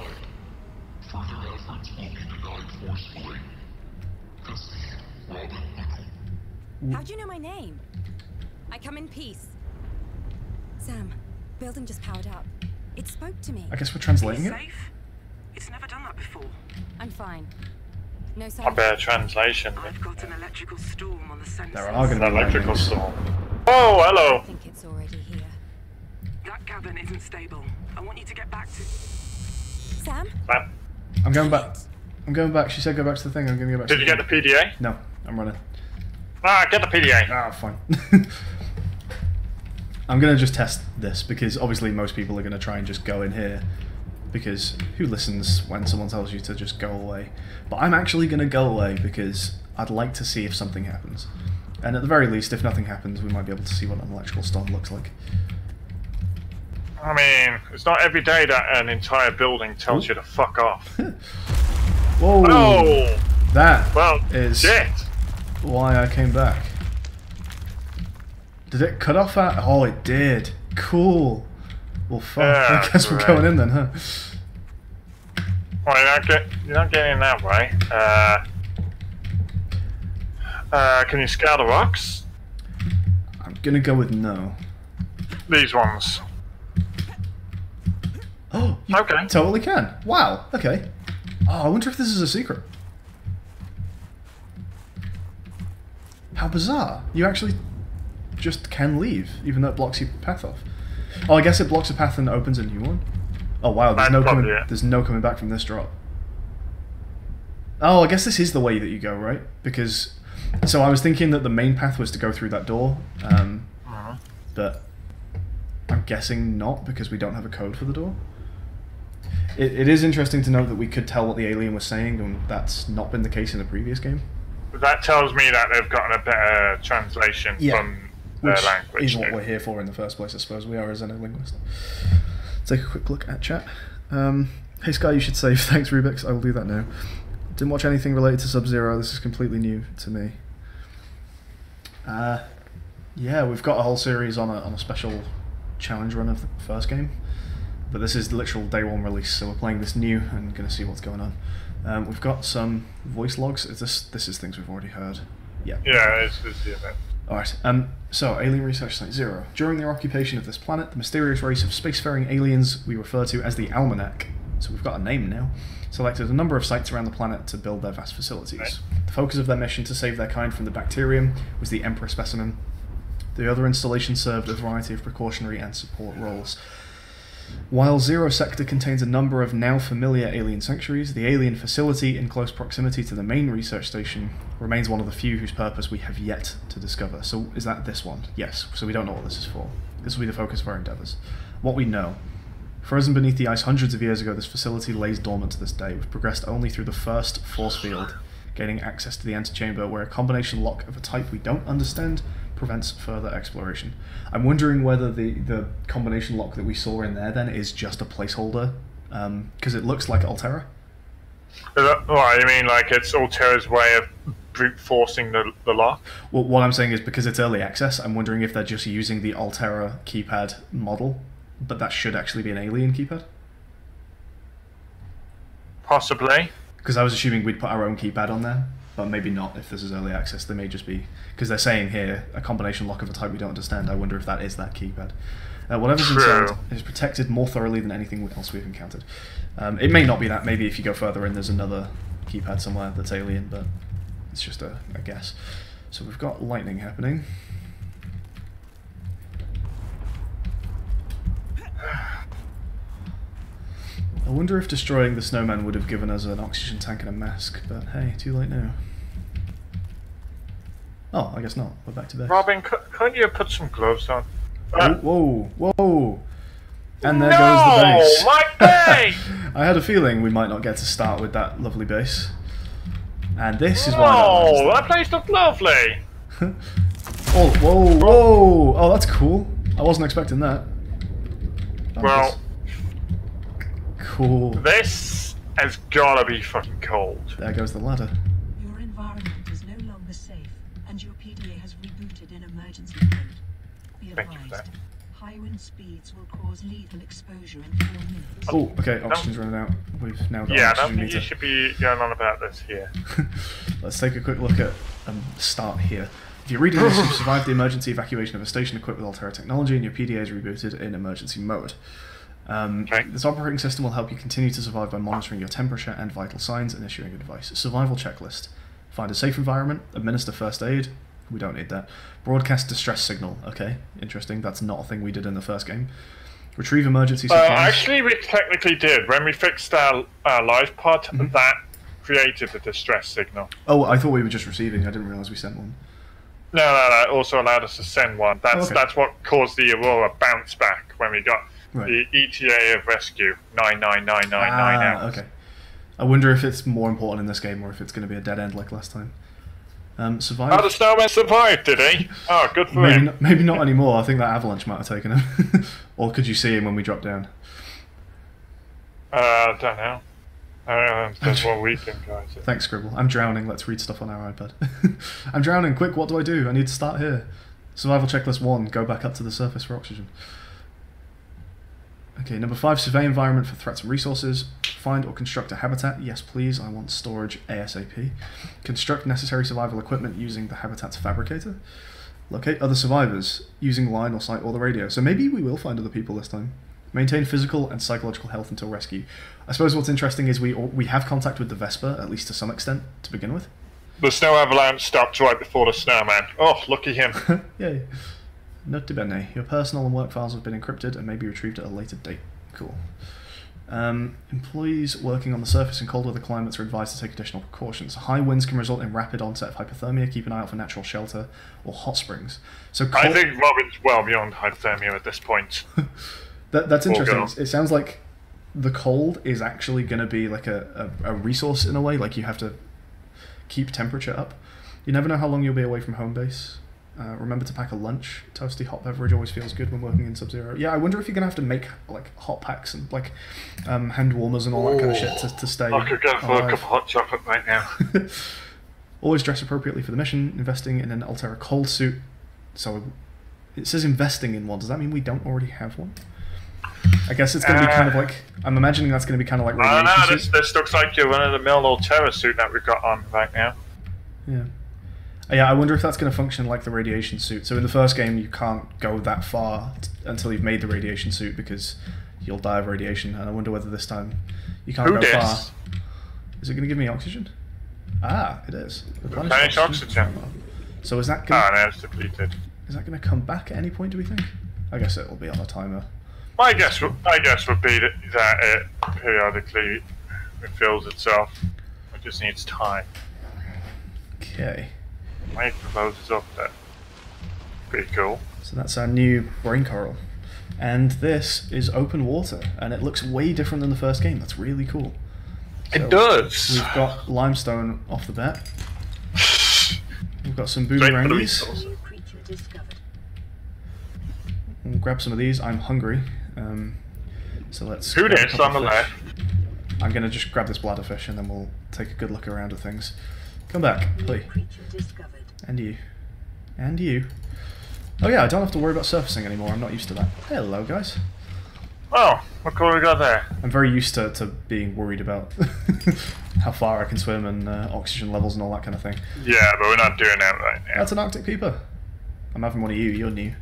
How'd you know my name? I come in peace. Sam, building just powered up. It spoke to me. I guess we're translating it. Safe? It's never done that before. I'm fine. No I sign. bet translation. I've got an electrical storm on the sensors. There are going to An be electrical lightnings. storm. Oh, I hello. think it's already here. That cabin isn't stable. I want you to get back to... Sam? I'm going back. I'm going back. She said go back to the thing. I'm going to go back to Did you get the PDA? No, I'm running. Ah, get the PDA. Ah, fine. I'm going to just test this because obviously most people are going to try and just go in here because who listens when someone tells you to just go away? But I'm actually going to go away because I'd like to see if something happens. And at the very least, if nothing happens, we might be able to see what an electrical storm looks like. I mean, it's not every day that an entire building tells you to fuck off. Whoa! Oh! That Well, is shit! why I came back. Did it cut off at? Oh, it did. Cool. Well, fuck. Yeah, I guess we're great. going in then, huh? Well, you're not getting in that way. Can you scale the rocks? I'm gonna go with no. These ones. Oh, you Okay. totally can. Wow. Okay. Oh, I wonder if this is a secret. How bizarre. You actually just can leave, even though it blocks your path off. Oh, I guess it blocks a path and opens a new one. Oh wow, That's probably it. there's no coming back from this drop. Oh, I guess this is the way that you go, right? Because, so I was thinking that the main path was to go through that door, but I'm guessing not because we don't have a code for the door. It is interesting to note that we could tell what the alien was saying, and that's not been the case in the previous game. That tells me that they've gotten a better translation from their Which language. is what we're here for in the first place, I suppose. We are a xenolinguist. Take a quick look at chat. Hey Sky, you should save. Thanks Rubix, I will do that now. Didn't watch anything related to Sub-Zero, this is completely new to me. Yeah, we've got a whole series on a special challenge run of the first game. But this is the literal day one release, so we're playing this new and going to see what's going on. We've got some voice logs. This is things we've already heard. Yeah. Yeah, it's the event. Alright, so Alien Research Site 0. During their occupation of this planet, the mysterious race of spacefaring aliens we refer to as the Almanac, so we've got a name now, selected a number of sites around the planet to build their vast facilities. Right. The focus of their mission to save their kind from the bacterium was the Emperor specimen. The other installations served a variety of precautionary and support roles. While Zero Sector contains a number of now familiar alien sanctuaries, the alien facility in close proximity to the main research station remains one of the few whose purpose we have yet to discover. So is that this one? Yes, so we don't know what this is for. This will be the focus of our endeavours. What we know. Frozen beneath the ice hundreds of years ago, this facility lays dormant to this day. We've progressed only through the first force field, gaining access to the antechamber where a combination lock of a type we don't understand prevents further exploration. I'm wondering whether the combination lock that we saw in there then is just a placeholder, because it looks like Altera. What, you mean like it's Altera's way of brute forcing the lock? Well, what I'm saying is because it's early access, I'm wondering if they're just using the Altera keypad model, but that should actually be an alien keypad. Possibly. Because I was assuming we'd put our own keypad on there, but maybe not if this is early access. They may just be... Because they're saying here, a combination lock of a type we don't understand. I wonder if that is that keypad. Whatever's inside is protected more thoroughly than anything else we've encountered. It may not be that. Maybe if you go further in, there's another keypad somewhere that's alien, but it's just a guess. So we've got lightning happening. I wonder if destroying the snowman would have given us an oxygen tank and a mask, but hey, too late now. Oh, I guess not. We're back to base. Robin, couldn't you put some gloves on? Whoa, whoa! And there goes the base. My base! I had a feeling we might not get to start with that lovely base. And this is why. Oh, that place looked lovely! Oh, whoa! Oh, that's cool. I wasn't expecting that. Well, cool. this has gotta be fucking cold. There goes the ladder. Your environment is no longer safe, and your PDA has rebooted in emergency mode. Be Thank you for advised, that. high wind speeds will cause lethal exposure in 4 minutes. Oh, okay, oxygen's running out. We've now got Yeah, I an don't oxygen think meter. you should be going on about this here. Let's take a quick look at start here. If you're reading this, you've survived the emergency evacuation of a station equipped with Altera technology and your PDA is rebooted in emergency mode. Okay. This operating system will help you continue to survive by monitoring your temperature and vital signs and issuing advice. Survival checklist. Find a safe environment, administer first aid. We don't need that. Broadcast distress signal. Okay, interesting. That's not a thing we did in the first game. Retrieve emergency supplies. Actually, we technically did. When we fixed our live pod, that created the distress signal. Oh, I thought we were just receiving. I didn't realise we sent one. No, it also allowed us to send one. That's Okay. that's what caused the Aurora bounce back when we got Right. the ETA of rescue 99999 hours. Okay. I wonder if it's more important in this game or if it's going to be a dead end like last time. Survive. Oh, the snowman survived, did he? Oh, good for Maybe him. not, maybe not anymore. I think that avalanche might have taken him. Or could you see him when we dropped down? I don't know. There's one weekend, guys. Thanks, Scribble. I'm drowning. Let's read stuff on our iPad. I'm drowning. Quick, what do? I need to start here. Survival checklist 1. Go back up to the surface for oxygen. Okay, number 5. Survey environment for threats and resources. Find or construct a habitat. Yes, please. I want storage ASAP. Construct necessary survival equipment using the habitat's fabricator. Locate other survivors using line or sight or the radio. So maybe we will find other people this time. Maintain physical and psychological health until rescue. I suppose what's interesting is we have contact with the Vesper, at least to some extent, to begin with. The snow avalanche stopped right before the snowman. Oh, lucky him. Yay. Nota bene. Your personal and work files have been encrypted and may be retrieved at a later date. Cool. Employees working on the surface in cold weather climates are advised to take additional precautions. High winds can result in rapid onset of hypothermia. Keep an eye out for natural shelter or hot springs. So I think Robin's well beyond hypothermia at this point. That's interesting. girl. It sounds like the cold is actually going to be like a resource in a way. Like you have to keep temperature up. You never know how long you'll be away from home base. Remember to pack a lunch. Toasty hot beverage always feels good when working in Sub-Zero. Yeah, I wonder if you're going to have to make like hot packs and like hand warmers and all that kind of shit to stay I could go for a alive. cup of hot chocolate right now. Always dress appropriately for the mission. Investing in an Altera cold suit. So it says investing in one. Does that mean we don't already have one? I guess it's going to be kind of like... I'm imagining that's going to be kind of like I don't know, radiation suit. this looks like your run-of-the-mill Altera suit that we've got on right now. Yeah. Yeah, I wonder if that's going to function like the radiation suit. So in the first game, you can't go that far until you've made the radiation suit because you'll die of radiation. And I wonder whether this time you can't go far. Is it going to give me oxygen? Ah, it is. Replenish oxygen. So is that going Ah, no, it's depleted. is that going to come back at any point, do we think? I guess it'll be on a timer. My guess would be that it periodically refills itself. It just needs time. Okay. Might closes up that. Pretty cool. So that's our new brain coral. And this is open water, and it looks way different than the first game. That's really cool. So It does. We've got limestone off the bat. We've got some Straight for the boomerangies. resource. New creature discovered. We'll grab some of these. I'm hungry. So let's... Who grab a this couple on the of fish. left? I'm going to just grab this bladderfish, and then we'll take a good look around at things. Come back, New please. creature discovered. And you. And you. Oh yeah, I don't have to worry about surfacing anymore. I'm not used to that. Hello, guys. Oh, look what we got there. I'm very used to being worried about how far I can swim and oxygen levels and all that kind of thing. Yeah, but we're not doing that right now. That's an Arctic peeper. I'm having one of you. You're new.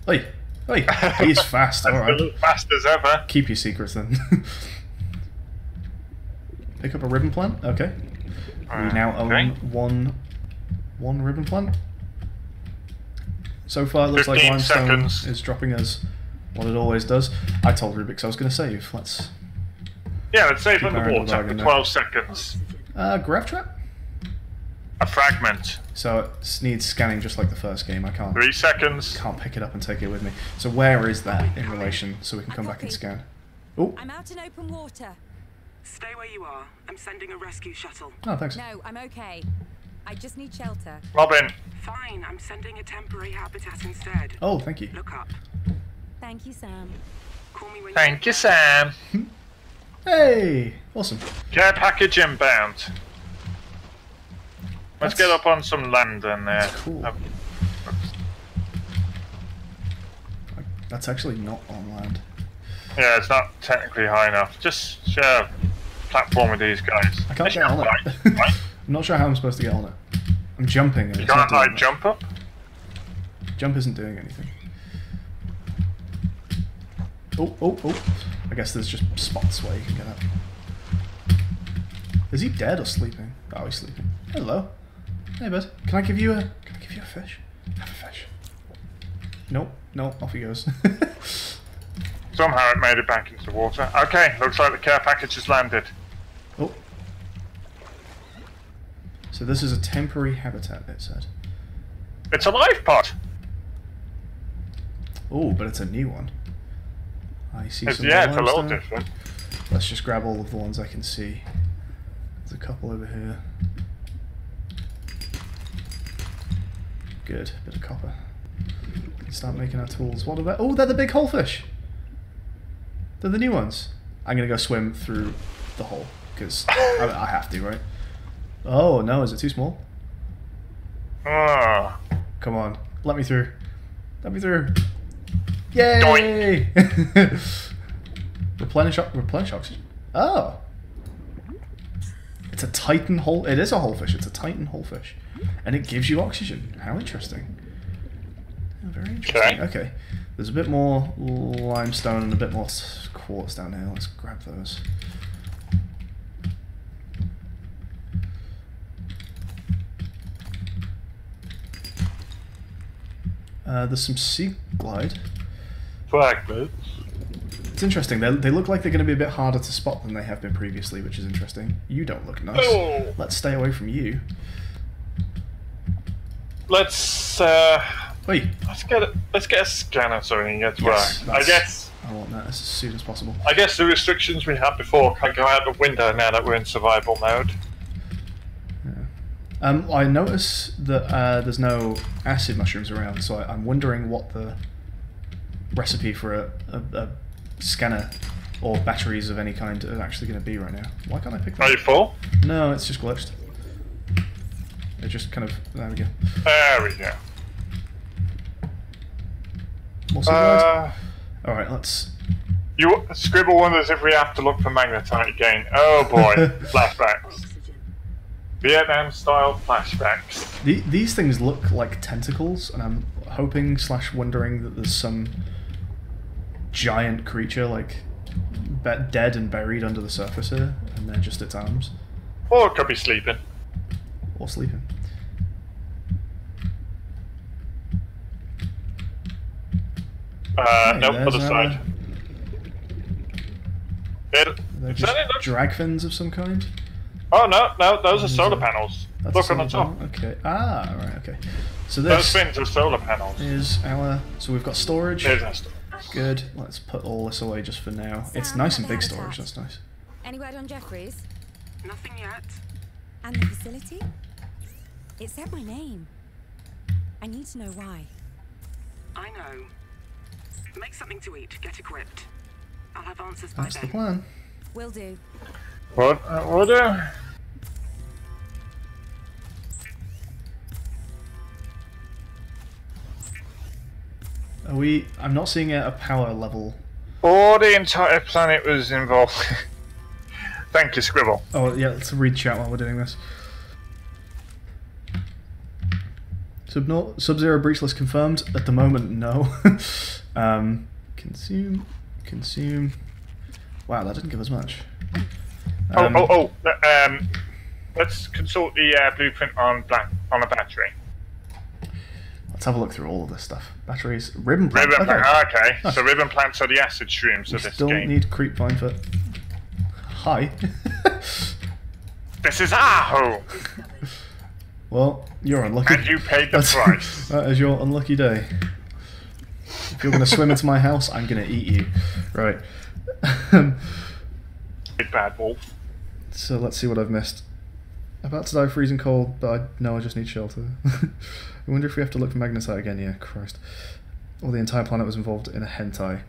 Oi! Oi! He's fast. Alright. Fast as ever. Keep your secrets then. Pick up a ribbon plant. Okay. We now own Okay. one ribbon plant. So far, it looks like 15 limestone seconds. is dropping us what it always does. I told Rubik's I was going to save. Let's... Yeah, let's save Keep our underwater for bargain 12 seconds. Grav trap? A fragment. So it needs scanning just like the first game. I 3 seconds. can't pick it up and take it with me. So where is that in relation so we can come back and scan? Oh, I'm out in open water. Stay where you are. I'm sending a rescue shuttle. oh, thanks. No, I'm okay. I just need shelter. Robin. Fine, I'm sending a temporary habitat instead. Oh, thank you. Look up. Thank you, Sam. Call me when Thank you, Sam. Hey, awesome. Care package inbound. Let's That's- get up on some land and Cool. That's actually not on land. yeah, it's not technically high enough. Just share a platform with these guys. I can't It's get on not it. right, right? I'm not sure how I'm supposed to get on it. I'm jumping and You it's not can't doing like much. jump up. Jump isn't doing anything. Oh. I guess there's just spots where you can get up. Is he dead or sleeping? Oh, he's sleeping. Hello. Hey, bud. Can I give you a fish? Have a fish. Nope. No, off he goes. Somehow it made it back into the water. Okay, looks like the care package has landed. Oh. So this is a temporary habitat, it said. It's a life pod. Oh, but it's a new one. I see some Yeah, it's a little limestone. different. Let's just grab all of the ones I can see. There's a couple over here. Good, bit of copper. Can start making our tools. What are they? Oh, they're the big hole fish. They're the new ones. I'm gonna go swim through the hole because I have to, right? Oh no, is it too small? Ah, Come on, let me through. Let me through. Yay! replenish oxygen. Oh, it's a titan hole. It is a hole fish. It's a titan hole fish, and it gives you oxygen. How interesting. Oh, very interesting. Okay, there's a bit more limestone and a bit more quartz down here. Let's grab those. There's some sea glide. fragments. It's interesting. They look like they're going to be a bit harder to spot than they have been previously, which is interesting. You don't look nice. Oh. Let's stay away from you. Let's Wait. let's get a scanner so we can get to Yes, work. I want that as soon as possible. guess the restrictions we had before can go out the window now that we're in survival mode. I notice that there's no acid mushrooms around, so I'm wondering what the recipe for a scanner or batteries of any kind are actually going to be right now. Why can't I pick Are that? you full? No, it's just glitched. It just kind of... There we go. There we go. More sea glide? Alright, let's... Scribble wonders if we have to look for magnetite again. Oh boy, flashbacks. Vietnam-style flashbacks. These things look like tentacles, and I'm hoping / wondering that there's some giant creature like dead and buried under the surface here, and they're just its arms. Or it could be sleeping. Or sleeping. Hey, Nope, there's other side. They're Is just that it? drag fins of some kind? Oh no, those are solar panels. That's Look on the solar top. panel? Okay. Ah, right, okay. So Those this fins are solar panels. is our... So we've got storage. There's our stuff. Good. Let's put all this away just for now. It's Sam, nice and the big habitat. storage, that's nice. Any word on Jeffries? Nothing yet. And the facility? It said my name. I need to know why. I know. Make something to eat. Get equipped. I'll have answers by That's the then. plan. Will do. What? What? Are we... I'm not seeing a power level. Or the entire planet was involved. Thank you, Scribble. Oh, yeah, let's read chat while we're doing this. Sub-Zero Breachless confirmed. At the moment, no. Consume. Wow, that didn't give us much. Let's consult the blueprint on a battery. Let's have a look through all of this stuff. Batteries, ribbon plant. Ribbon Okay. plant. Okay, Nice. so ribbon plants are the acid shrooms We of this still game. need creep vine for. Hi. This is our home, Well, you're unlucky. and you paid the price. That is your unlucky day. If you're going to swim into my house, I'm going to eat you. Right. Big bad wolf. So let's see what I've missed. About to die of freezing cold, but I just need shelter. I wonder if we have to look for magnetite again. Yeah, Christ. Or the entire planet was involved in a hentai.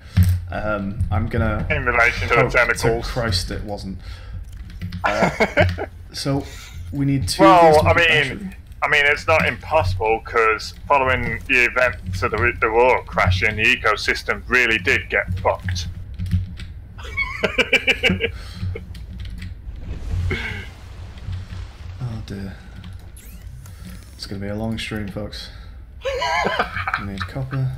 I'm gonna. In relation to the hope to tentacles. Christ, it wasn't. So we need 2 Well, of these to I make a mean, battery. it's not impossible because following the events of the world crashing, the ecosystem really did get fucked. Oh dear. It's gonna be a long stream, folks. We need copper.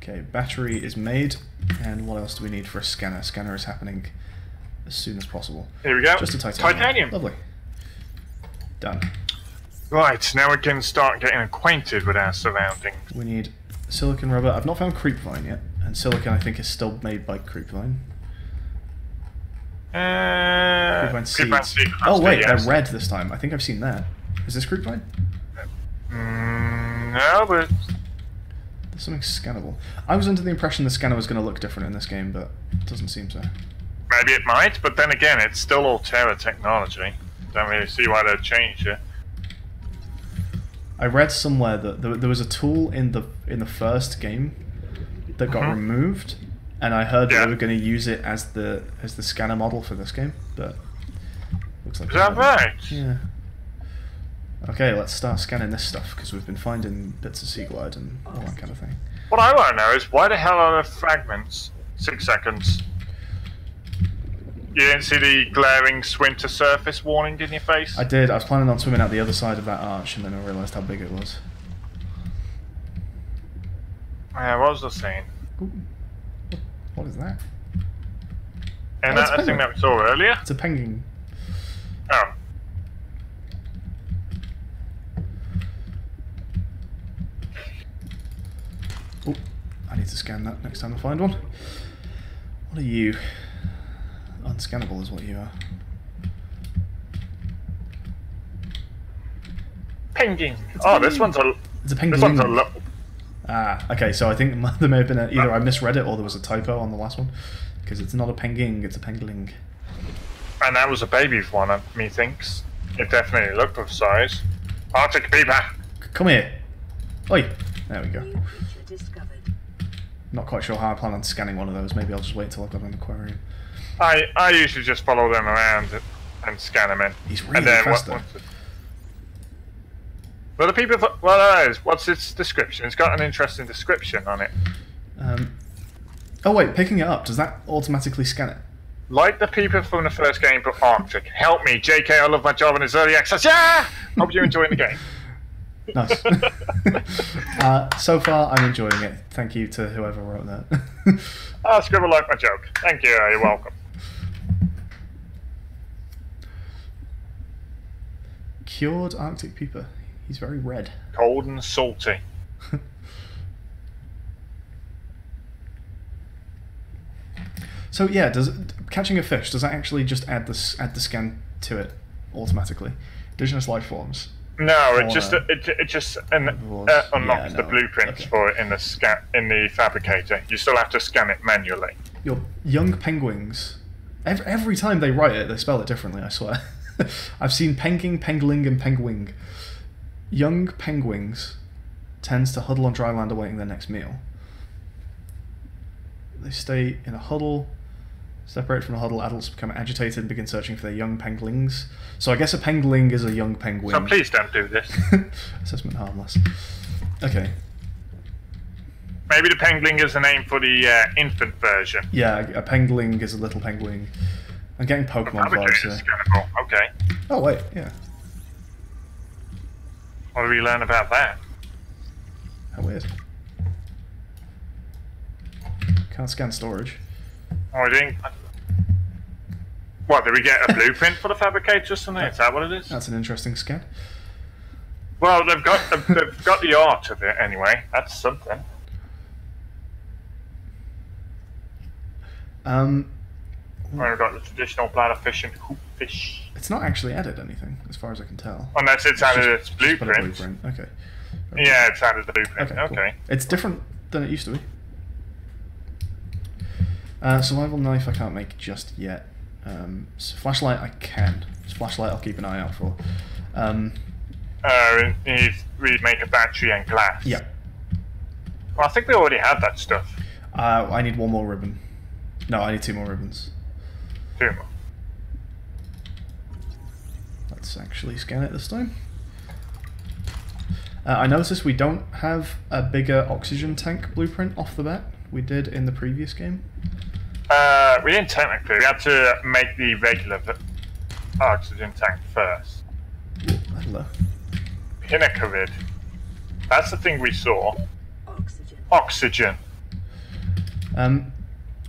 Okay, battery is made, and what else do we need for a scanner? Scanner is happening as soon as possible. Here we go. Just a titanium. Lovely. Done. Right, now we can start getting acquainted with our surroundings. We need silicon rubber. I've not found creepvine yet, and silicon I think is still made by creepvine. Creepvine seeds. Oh wait, yes. they're red this time. I think I've seen that. Is this creepvine? No, but There's something scannable. I was under the impression the scanner was going to look different in this game, but it doesn't seem so. maybe it might. But then again, it's still Altera technology. Don't really see why they'd change it. I read somewhere that there was a tool in the first game that got removed, and I heard that they were going to use it as the scanner model for this game, but looks like Is that right? Yeah. Okay, let's start scanning this stuff because we've been finding bits of sea glide and all that kind of thing. What I want to know is why the hell are there fragments? 6 seconds. You didn't see the glaring swim to surface warning in your face? I did. I was planning on swimming out the other side of that arch, and then I realised how big it was. Yeah, what was I saying? Ooh. What is that? And Oh, it's that thing penguin. that we saw earlier? It's a penguin. Oh. Oh, I need to scan that next time I find one. What are you? Unscannable is what you are. Penguin. Oh, this one's a... It's a This one's penguin. a... Ah, okay, so I think there may have been either I misread it or there was a typo on the last one. Because it's not a penguin, it's a pengling. And that was a baby one, methinks. It definitely looked of size. Arctic beaver. Come here. Oi. There we go. New creature discovered. Not quite sure how I plan on scanning one of those. Maybe I'll just wait until I've got an aquarium. I usually just follow them around and scan them in. He's really and then fast though. Well, the people... Well, that is. What's its description? It's got an interesting description on it. Oh wait, picking it up, does that automatically scan it? Like the people from the first game, but Arctic. Help me, JK, I love my job and it's early access. Yeah! Hope you're enjoying the game. Nice. So far, I'm enjoying it. Thank you to whoever wrote that. Oh, Scribble liked my joke. Thank you, you're welcome. Cured Arctic Peeper. He's very red. Cold and salty. So yeah, does catching a fish, does that actually just add the scan to it automatically? Indigenous life forms. No, it Or, just herbivores. unlocks Yeah, the no. blueprints Okay. for it in the fabricator. You still have to scan it manually. Your young penguins. Every time they write it, they spell it differently, I swear. I've seen penging, pengling, and penguing. Young penguins tends to huddle on dry land awaiting their next meal. They stay in a huddle. Separate from the huddle, adults become agitated and begin searching for their young penglings. So I guess a pengling is a young penguin. So please don't do this. Assessment harmless. Okay. Maybe the pengling is a name for the infant version. Yeah, a pengling is a little penguin. I'm getting Pokemon vibes Fabricator here. scannable. Okay. Oh wait, yeah. What do we learn about that? How weird. Can't scan storage. Oh, I didn't. What, did we get a blueprint for the fabricator or something? Is that what it is? That's an interesting scan. Well, they've got the art of it anyway. That's something. We've got the traditional bladder fish and hoop fish. It's not actually added anything, as far as I can tell. Unless it's added its Just put a blueprint. blueprint. Okay. Yeah, it's added the blueprint. Okay. Okay. Cool. It's different than it used to be. Survival knife I can't make just yet. Flashlight I can. Flashlight I'll keep an eye out for. We make a battery and glass. Yeah. Well, I think we already have that stuff. I need one more ribbon. No, I need 2 more ribbons. 2 more. Let's actually scan it this time. I noticed we don't have a bigger oxygen tank blueprint off the bat. We did in the previous game. We didn't technically. We had to make the regular oxygen tank first. Hello. Pinnacarid. That's the thing we saw. Oxygen. Oxygen.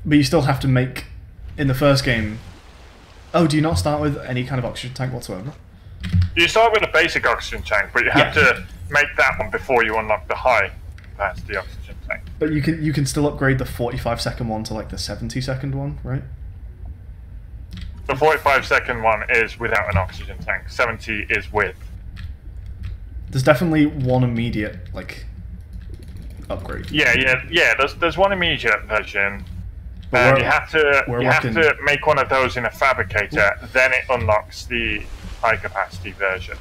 But you still have to make, in the first game... Oh, do you not start with any kind of oxygen tank whatsoever? You start with a basic oxygen tank, but you have Yeah. to make that one before you unlock the high capacity oxygen tank. But you can still upgrade the 45-second one to like the 70-second one, right? The 45-second one is without an oxygen tank. 70 is with. There's definitely one immediate like upgrade. Yeah. There's one immediate version. But You have to in- make one of those in a fabricator. Then it unlocks the high capacity version.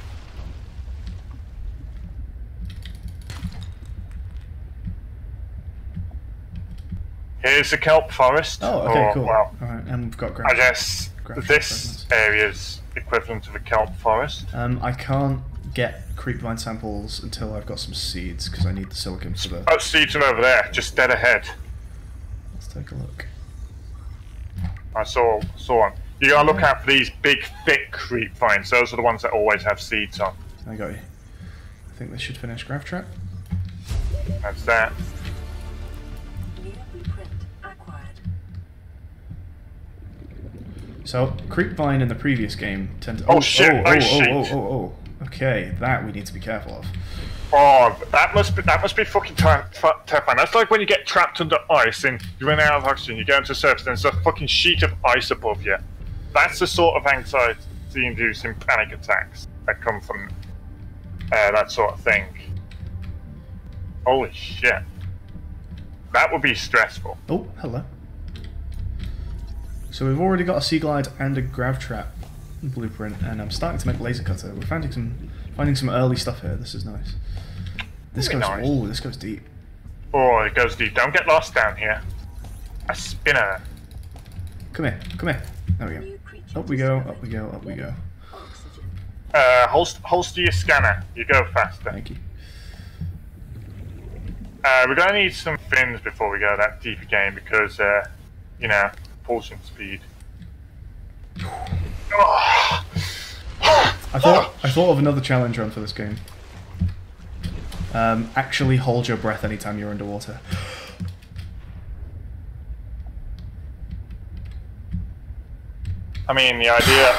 Here's the kelp forest. Oh, okay, cool. Well, Alright, and we've got I gravel. guess Gravel this fragments. area's equivalent of a kelp forest. I can't get creepvine samples until I've got some seeds because I need the silicon for the. Oh, seeds are over there, just dead ahead. Let's take a look. I saw one. You gotta look out for these big, thick creep vines. Those are the ones that always have seeds on. I got you. I think this should finish grav trap. That's that. New blueprint acquired. So creepvine in the previous game tended. Oh, shit, ice sheet. Oh. Okay, that we need to be careful of. Oh, that must be fucking terrifying. That's like when you get trapped under ice and you run out of oxygen. You go into the surface and there's a fucking sheet of ice above you. That's the sort of anxiety-inducing panic attacks that come from that sort of thing. Holy shit. That would be stressful. Oh, hello. So we've already got a sea glide and a grav trap blueprint, and I'm starting to make laser cutter. We're finding some early stuff here. This is nice. This Very goes nice. oh, this goes deep. Oh, it goes deep. Don't get lost down here. A spinner. Come here. There we go. New creature Up we go. discovered. Up we go. Up we go. Oxygen. Holster your scanner. You go faster. Thank you. We're gonna need some fins before we go that deep again because, propulsion speed. Oh. I thought of another challenge run for this game. Actually hold your breath anytime you're underwater. I mean, the idea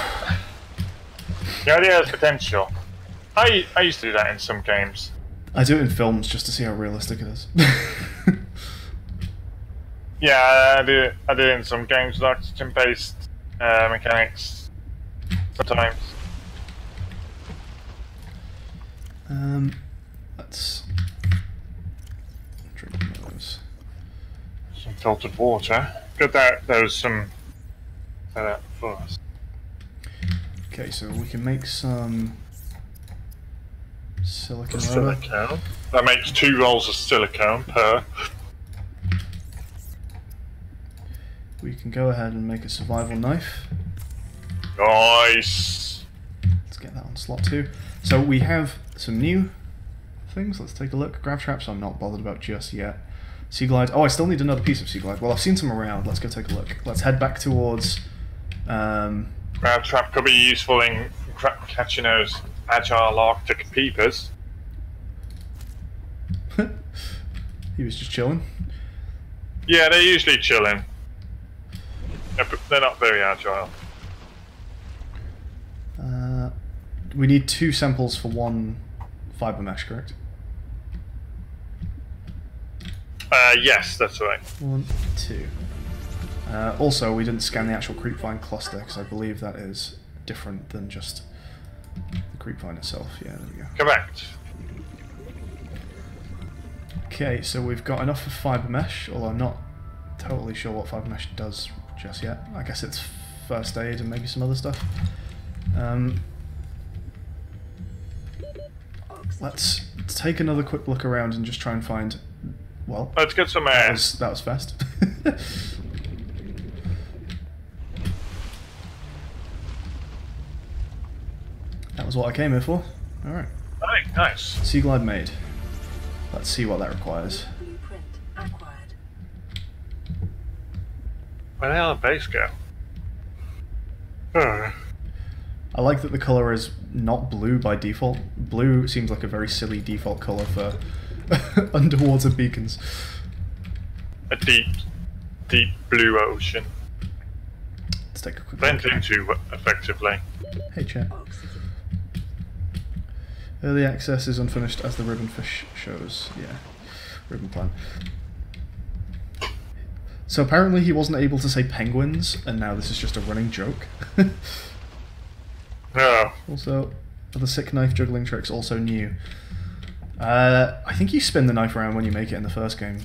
has potential. I used to do that in some games. I do it in films just to see how realistic it is. Yeah, I do it in some games with oxygen-based mechanics. Sometimes. Let's drink those. Some filtered water. Good that there was some for us. Okay, so we can make some silicon rubber. Silicone. That makes 2 rolls of silicone per. We can go ahead and make a survival knife. Nice. Let's get that on slot 2. So we have some new things. Let's take a look. Grav traps I'm not bothered about just yet. Sea glide. Oh, I still need another piece of sea glide. Well, I've seen some around. Let's go take a look. Let's head back towards... Crab trap could be useful in catching those agile Arctic peepers. He was just chilling. Yeah, they're usually chilling. They're not very agile. We need 2 samples for one fiber mesh, correct? Yes, that's right. 1, 2. Also, we didn't scan the actual creepvine cluster because I believe that is different than just the creepvine itself. Yeah, there we go. Correct. Okay, so we've got enough for fiber mesh, although I'm not totally sure what fiber mesh does just yet. I guess it's first aid and maybe some other stuff. Let's take another quick look around and just try and find. Well, let's get some air. That was fast. That was what I came here for. Alright. Right, nice. Sea glide made. Let's see what that requires. Blueprint acquired. Where the hell did base go? Oh. I like that the colour is not blue by default. Blue seems like a very silly default colour for underwater beacons. A deep, deep blue ocean. Let's take a quick Blend look. into effectively. Hey chat. Oxygen. Early access is unfinished as the ribbon fish shows. Yeah, ribbon plan. So apparently he wasn't able to say penguins, and now this is just a running joke. Oh. Also, are the sick knife juggling tricks also new? I think you spin the knife around when you make it in the first game.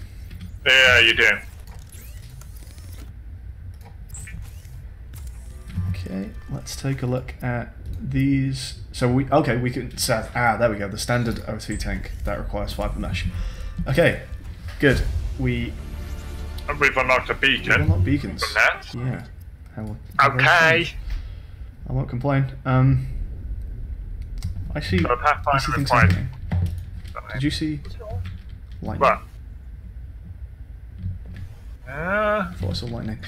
Yeah, you do. Okay, let's take a look at these. So we can set. There we go. The standard O2 tank that requires fiber mesh. Okay, good. We've unlocked a beacon. unlocked beacons. From that. Yeah. Okay. I won't complain. I see. So Pathfinder I see things required. happening. Did you see lightning? What? I thought I saw lightning.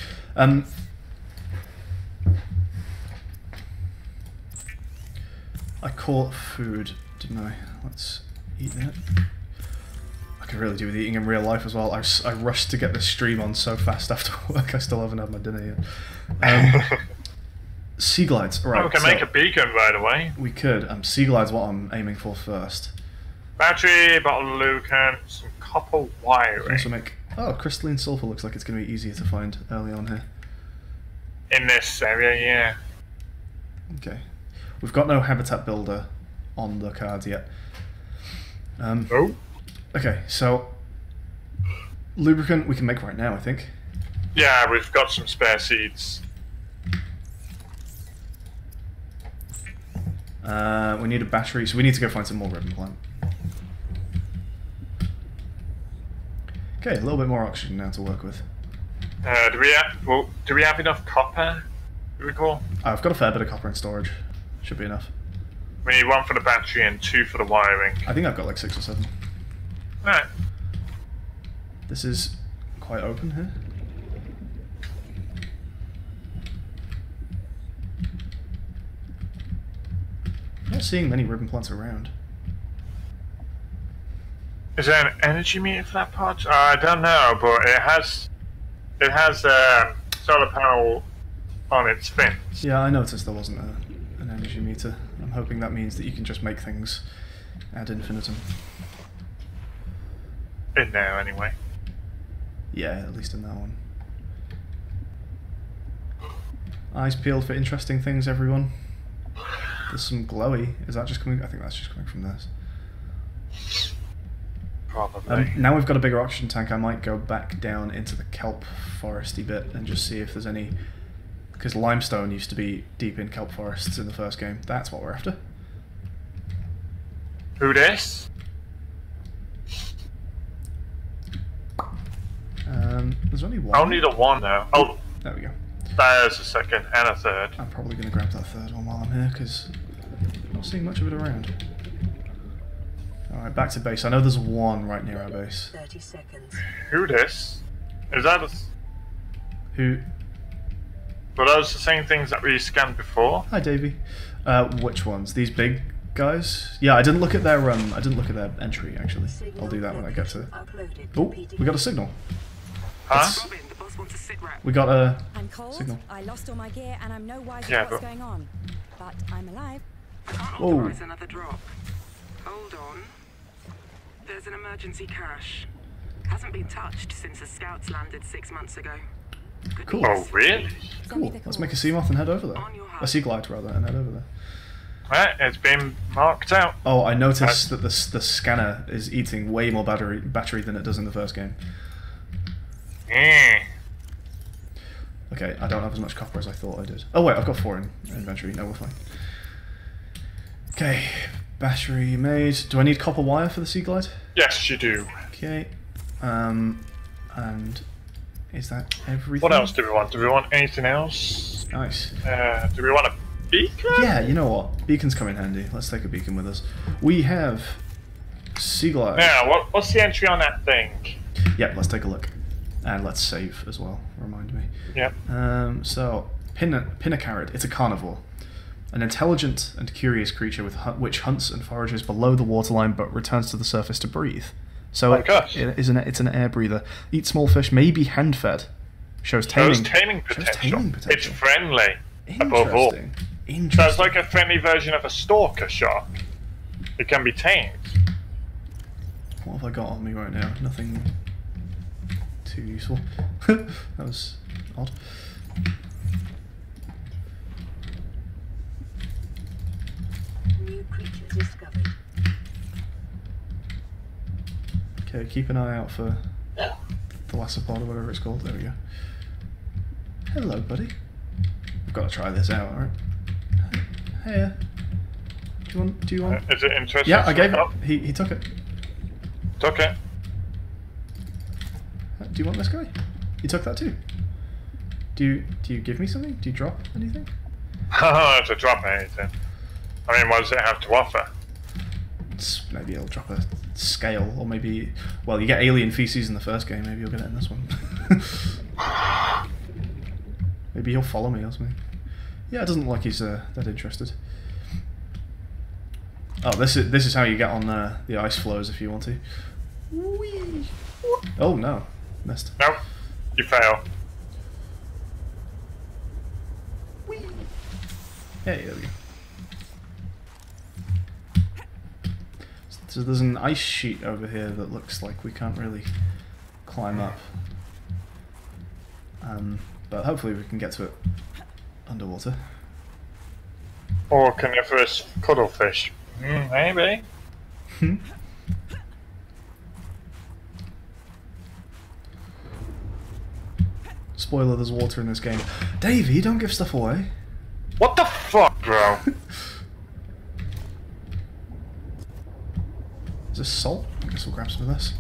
I caught food, didn't I? Let's eat that. I could really do with eating in real life as well. I rushed to get this stream on so fast after work. I still haven't had my dinner yet. Sea glides, right? Oh, we can make a beacon right away. We could. Sea glides, what I'm aiming for first. Battery, bottle of lubricant, some copper We can wiring. also make. Oh, crystalline sulfur looks like it's going to be easier to find early on here. In this area, yeah. Okay. We've got no habitat builder on the cards yet. Oh. Okay, so lubricant we can make right now, I think. Yeah, we've got some spare seeds. We need a battery, so we need to go find some more ribbon plant. Okay, a little bit more oxygen now to work with. Do we have enough copper? Do we recall? I've got a fair bit of copper in storage. Should be enough. We need 1 for the battery and 2 for the wiring. I think I've got like 6 or 7. Right. This is quite open here. I'm not seeing many ribbon plants around. Is there an energy meter for that part? I don't know, but it has solar panel on its fins. Yeah, I noticed there wasn't an energy meter. I'm hoping that means that you can just make things ad infinitum. In there, anyway. Yeah, at least in that one. Eyes peeled for interesting things, everyone. There's some glowy. Is that just coming? I think that's just coming from this. Probably. Now we've got a bigger oxygen tank, I might go back down into the kelp foresty bit and just see if there's any... Because limestone used to be deep in kelp forests in the first game. That's what we're after. Who this? There's only one. Only the one now. Oh, There we go. there's a second and a third. I'm probably going to grab that third one while I'm here, because I'm not seeing much of it around. Alright, back to base. I know there's one right near our base. 30 seconds. Who this? Is that Who? were those the same things that we scanned before? Hi, Davey. Which ones? These big guys? Yeah, I didn't look at their entry actually. I'll do that when I get to. Oh, we got a signal. Huh? Robin, the boss wants a sit rep. We got a I'm cold, signal. I lost all my gear, and I'm no wiser Yeah, what's but- going on. But I'm alive. I can't Whoa. authorize another drop. Hold on. There's an emergency cache. Hasn't been touched since the scouts landed 6 months ago. Good Cool. news. Oh, really? Send me Cool. the Let's make a coordinates. sea moth and head over there. On your A sea glide rather, and head over there. Right, it's been marked out. Oh, I noticed that the scanner is eating way more battery than it does in the first game. Mm. Okay, I don't have as much copper as I thought I did. Oh wait, I've got 4 in inventory. No, we're fine. Okay, battery made. Do I need copper wire for the sea glide? Yes, you do. Okay. And is that everything? What else do we want? Do we want anything else? Nice. Do we want a beacon? Yeah, you know what? Beacons come in handy. Let's take a beacon with us. We have sea glide. Now, what's the entry on that thing? Yep, let's take a look. And let's save as well, remind me. Yep. So, Pinnacarrot, it's a carnivore. An intelligent and curious creature which hunts and forages below the waterline but returns to the surface to breathe. So Like us. it's an air breather. Eats small fish, may be hand-fed. Shows taming, Taming potential. It's friendly, above all. Interesting. So Interesting. it's like a friendly version of a stalker shark. It can be tamed. What have I got on me right now? Nothing too useful. That was odd. New creatures discovered. Okay, keep an eye out for the Thalasopod or whatever it's called. There we go. Hello, buddy. We've got to try this out, alright? Hey, do you want? Is it interesting? Yeah, I gave it. He took it. Took it. Do you want this guy? He took that too. Do you give me something? Do you drop anything? To drop anything. I mean, what does it have to offer? Maybe he'll drop a scale, or maybe, well, you get alien feces in the first game. Maybe you'll get it in this one. Maybe he'll follow me or something. Yeah, it doesn't look like he's that interested. Oh, this is how you get on the ice floes if you want to. Whee! Oh no, missed. Nope. You fail. Whee! Hey, there we go. So there's an ice sheet over here that looks like we can't really climb up. But hopefully we can get to it underwater. Or carnivorous cuttlefish. Maybe. Spoiler, there's water in this game. Davey, don't give stuff away. What the fuck, bro? Is this salt? I guess we'll grab some of this.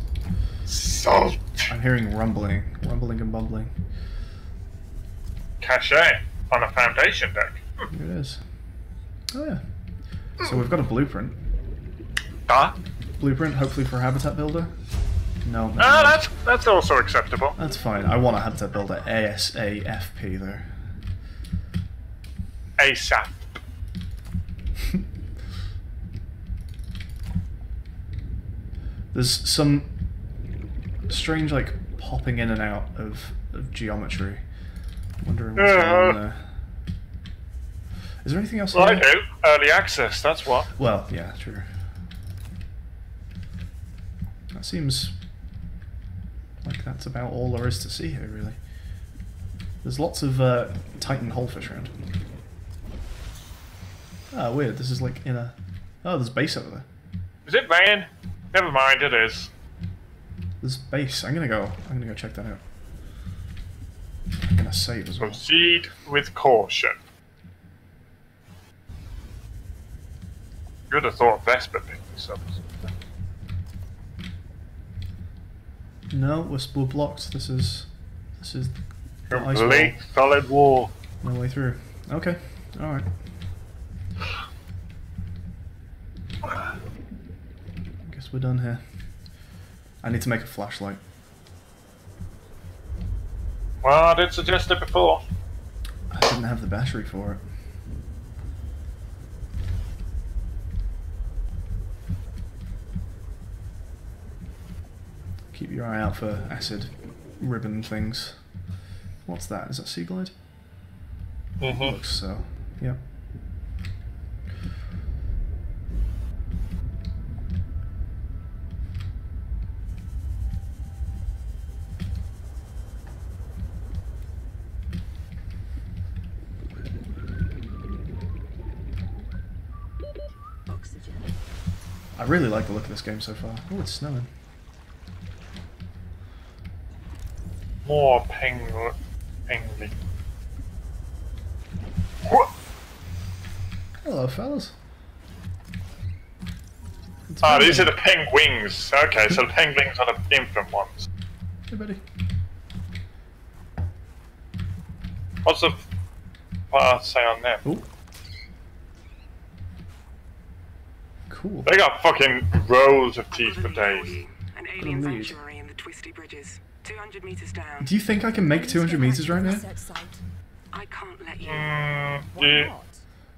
Salt. I'm hearing rumbling and bumbling. Cache on a foundation deck. Here it is. Oh yeah. So we've got a blueprint. Ah, Blueprint, hopefully for a habitat builder. No. no, no. that's also acceptable. That's fine. I want a habitat builder ASAFP there. ASAP. There's some strange like popping in and out of geometry. I'm wondering what's going on there. Is there anything else? Well, I here? do. Early access, that's what. Well, yeah, true. That seems like that's about all there is to see here, really. There's lots of Titan holefish around. Ah, weird. This is like in a... Oh, there's base over there. Is it raining? Never mind, it is. There's base. I'm gonna go check that out. I'm gonna save as well. Proceed with caution. You would have thought Vespa picked this up. No, we're blocked. This is the ice Complete wall. solid wall. No way through. Okay. All right. Guess we're done here. I need to make a flashlight. Well, I did suggest it before. I didn't have the battery for it. Keep your eye out for acid ribbon things. What's that? Is that sea glide? Looks so. Yep. I really like the look of this game so far. Oh, it's snowing. More penguin. Hello, fellas. Ah, these are the penguins. Okay, so the penguins are the infant ones. Hey, buddy. What's the part say on them? Oh. Cool. They got fucking rows of teeth for days. An alien Indeed. sanctuary in the twisty bridges. 200 meters down. Do you think I can make 200 meters right now? Research site. I can't let you. Why Yeah. not?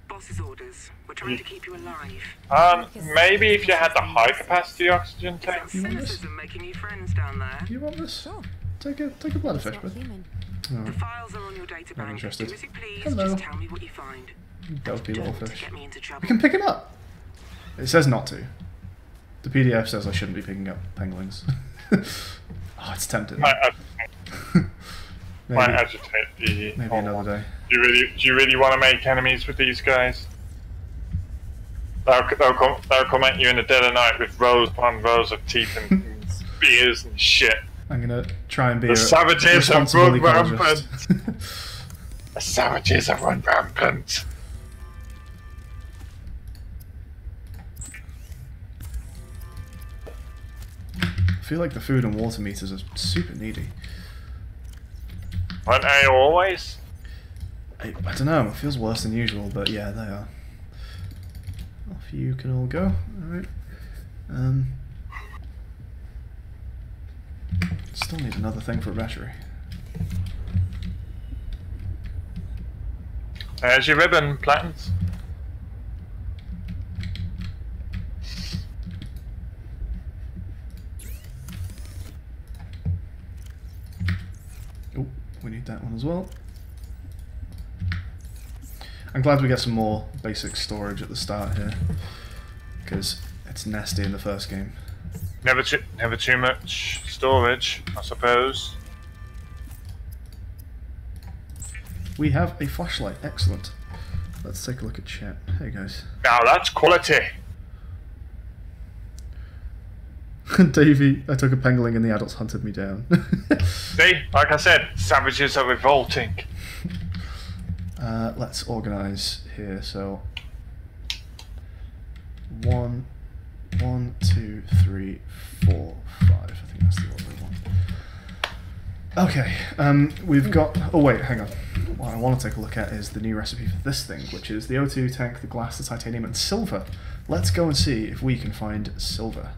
Boss's orders. We're trying to keep you alive. Maybe if you had the high capacity oxygen Is that tank. You want this? cynicism making you friends down there? You want this? Sure. Take a bladderfish, Not bud. human. The Alright. files are on your data Not bank. interested. Do as you please. Hello. Just tell me what you find. Dopey little Don't fish. get me into trouble. We can pick him up. It says not to. The PDF says I shouldn't be picking up penguins. Oh, it's tempting. Might Maybe, agitate the. maybe another day. Do you really want to make enemies with these guys? They'll come at you in the dead of night with rows upon rows of teeth and spears and shit. I'm gonna try and be The a savages have responsible run ecologist. rampant. The savages have run rampant. I feel like the food and water meters are super needy. Aren't they always? I don't know, it feels worse than usual, but yeah, they are. Off you can all go. Alright. Still need another thing for a battery. There's your ribbon, Platons. Oh, we need that one as well. I'm glad we get some more basic storage at the start here, because it's nasty in the first game. Never too much storage, I suppose. We have a flashlight, excellent. Let's take a look at chat. Hey guys. Now that's quality. Davey, I took a penguin and the adults hunted me down. See, like I said, savages are revolting. Let's organize here. So 1, 2, 3, 4, 5. I think that's the order we want. Okay, we've got. Oh wait, hang on. What I want to take a look at is the new recipe for this thing, which is the O2 tank, the glass, the titanium, and silver. Let's go and see if we can find silver.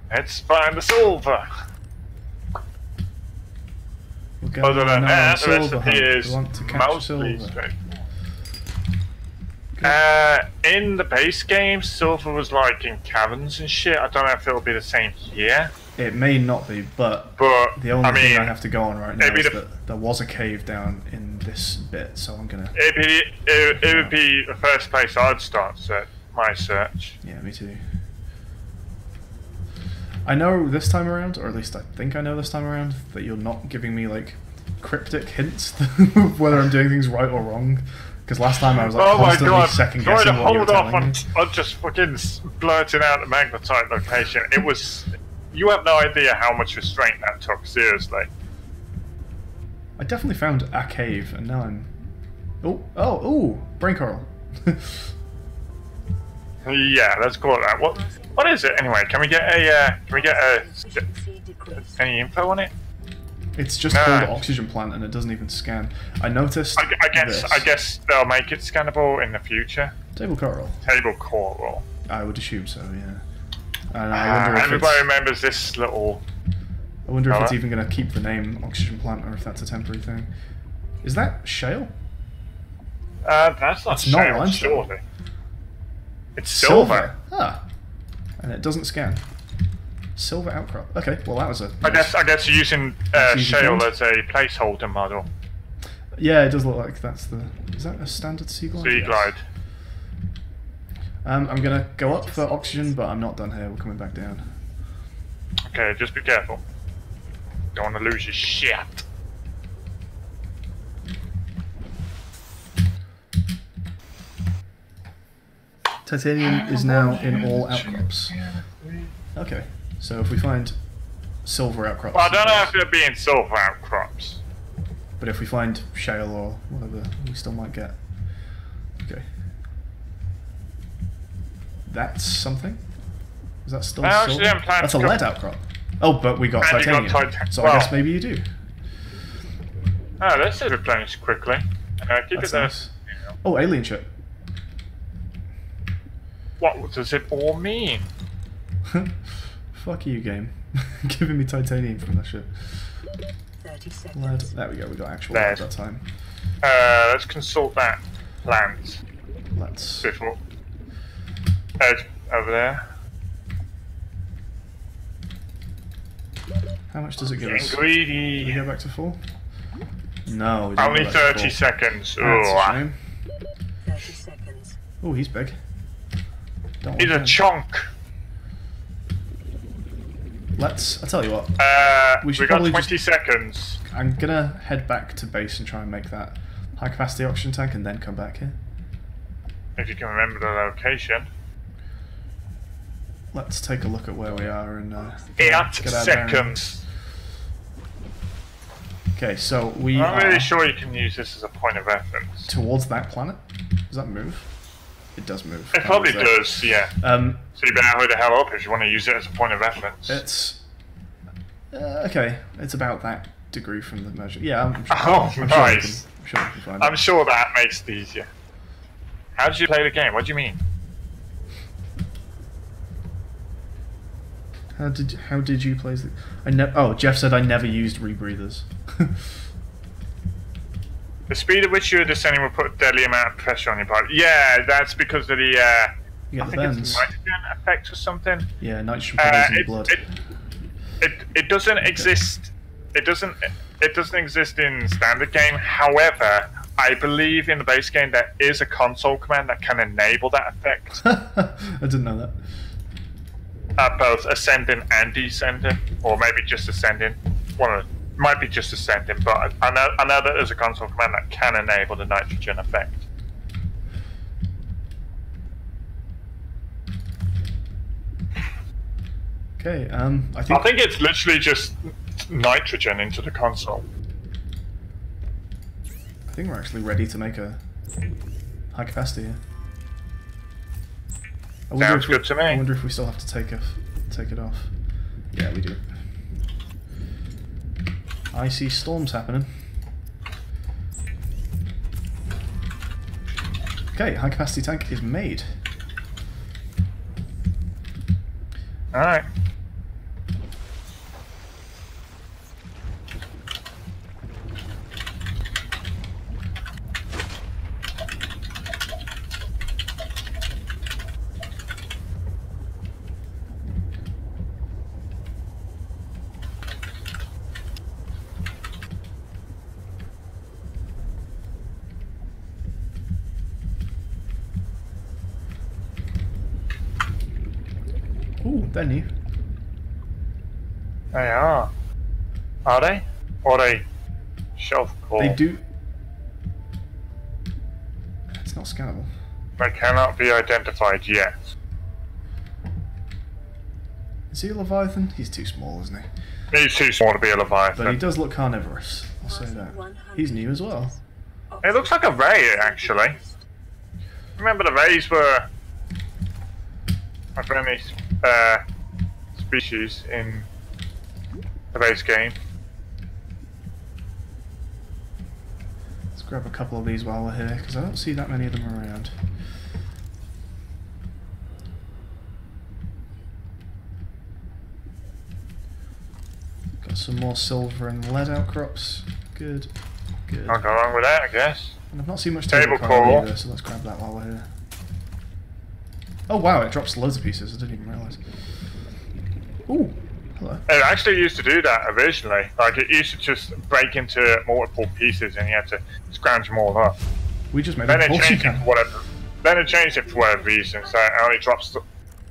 Let's find the silver. We're going Other than on that, the silver recipe hunt. is We want to catch mostly silver. straightforward. In the base game, silver was like in caverns and shit. I don't know if it'll be the same here. It may not be, but But the only I thing mean, I have to go on right now it'd be is the- that there was a cave down in this bit, so I'm gonna. it would be the first place I'd start my search. Yeah, me too. I know this time around, or at least I think I know this time around, that you're not giving me like cryptic hints of whether I'm doing things right or wrong. Because last time I was like Oh my constantly god! second Try to guessing what you were hold off telling on, me. on just fucking blurting out the magnetite location. It was. You have no idea how much restraint that took. Seriously. I definitely found a cave, and now I'm. Oh, brain coral. Yeah, let's call it that. What is it anyway? Can we get a any info on it? It's just Nah. called oxygen plant, and it doesn't even scan. I noticed. I guess they'll make it scannable in the future. Table coral. Table coral. I would assume so. Yeah. And I wonder if Everybody it's, remembers this little. I wonder if it's Alright. even going to keep the name oxygen plant, or if that's a temporary thing. Is that shale? That's not It's not shale, limestone. surely. It's silver. Ah. And it doesn't scan. Silver outcrop. Okay, well that was a. I guess you're using That's easy shale to as a placeholder model. Yeah, it does look like that's the. Is that a standard sea glide? Sea Yes. glide. I'm gonna go up for oxygen, but I'm not done here. We're coming back down. Okay, just be careful. Don't want to lose your shit. Titanium is now in all outcrops. Okay, so if we find silver outcrops... Well, I don't know if it'll be in silver outcrops. But if we find shale or whatever, we still might get... Okay. That's something? Is that still silver? That's a lead outcrop. Oh, but we got titanium. So I guess maybe you do. Oh, this is replenished quickly. Keep That's it there. nice. Oh, alien ship. What does it all mean? Fuck you, game. Giving me titanium from that ship. 30 seconds. Lead. There we go, we got actual lead that time. Let's consult that plant. Let's... Before. Over there. How much does it give us? Getting greedy. Can we go back to 4? No, we don't Only go back to 30 4. seconds. That's a Ooh. shame. 30 seconds. Oh, he's big. Don't He's want a him. chunk. Let's... I'll tell you what. We should got probably 20 seconds. I'm gonna head back to base and try and make that high capacity oxygen tank and then come back here. If you can remember the location. Let's take a look at where we are and 8 get our seconds. bearings. Okay, so we I'm are really sure you can use this as a point of reference. towards that planet. Does that move? It does move. It probably does, yeah. Um, So you better hurry the hell up if you want to use it as a point of reference. it's okay. It's about that degree from the measure. Yeah, I'm sure. Oh, I'm nice. Sure we can find I'm it. sure that makes it easier. How did you play the game? What do you mean? How did you play? Oh, Jeff said I never used rebreathers. The speed at which you're descending will put a deadly amount of pressure on your body. Yeah, that's because of the You I get the think it's bends. nitrogen effect or something. Yeah, nitrogen produces in your blood. It doesn't exist. It doesn't exist in standard game. However, I believe in the base game there is a console command that can enable that effect. I didn't know that. Both ascending and descending, or maybe just ascending. Might be just ascending, but I know that there's a console command that can enable the nitrogen effect. Okay, I think it's literally just nitrogen into the console. I think we're actually ready to make a high capacity here. Sounds good to me. I wonder if we still have to take it off. Yeah, we do. I see storms happening. Okay, high capacity tank is made. Alright. Ooh, they're new. They are. Are they? Or are they shelf core? They do. It's not scannable. They cannot be identified yet. Is he a Leviathan? He's too small, isn't he? He's too small to be a Leviathan. But he does look carnivorous. I'll say that. He's new as well. It looks like a ray, actually. Remember the rays were a friendly species in the base game. Let's grab a couple of these while we're here, because I don't see that many of them around. Got some more silver and lead outcrops. Good, good. Can't go wrong with that, I guess. And I've not seen much Table table core. either, so let's grab that while we're here. Oh wow, it drops loads of pieces, I didn't even realise. Ooh, hello. It actually used to do that originally. Like, it used to just break into multiple pieces and you had to scrounge them all up. We just made Then a it propulsion changed it for cannon. whatever. Then it changed it for whatever reason, so it only drops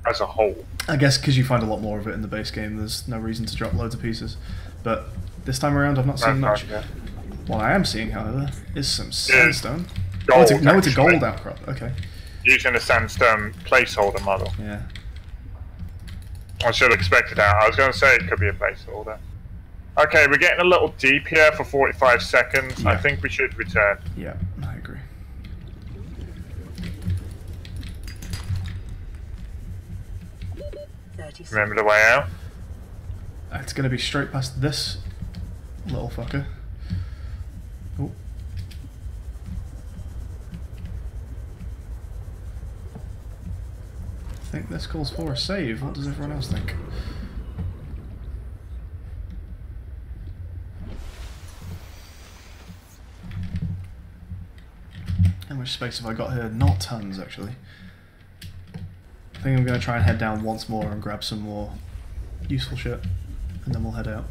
as a whole. I guess because you find a lot more of it in the base game, there's no reason to drop loads of pieces. But this time around, I've not seen much. Yeah. What I am seeing, however, is some sandstone. Gold, No, it's a actually. gold outcrop. Okay. using a sandstone placeholder model. Yeah. I should have expected that. I was going to say it could be a placeholder. Okay, we're getting a little deep here for 45 seconds. I Yeah. think we should return. Yeah, I agree. Remember the way out? It's going to be straight past this little fucker. Oh. I think this calls for a save. What does everyone else think? How much space have I got here? Not tons, actually. I think I'm going to try and head down once more and grab some more useful shit, and then we'll head out.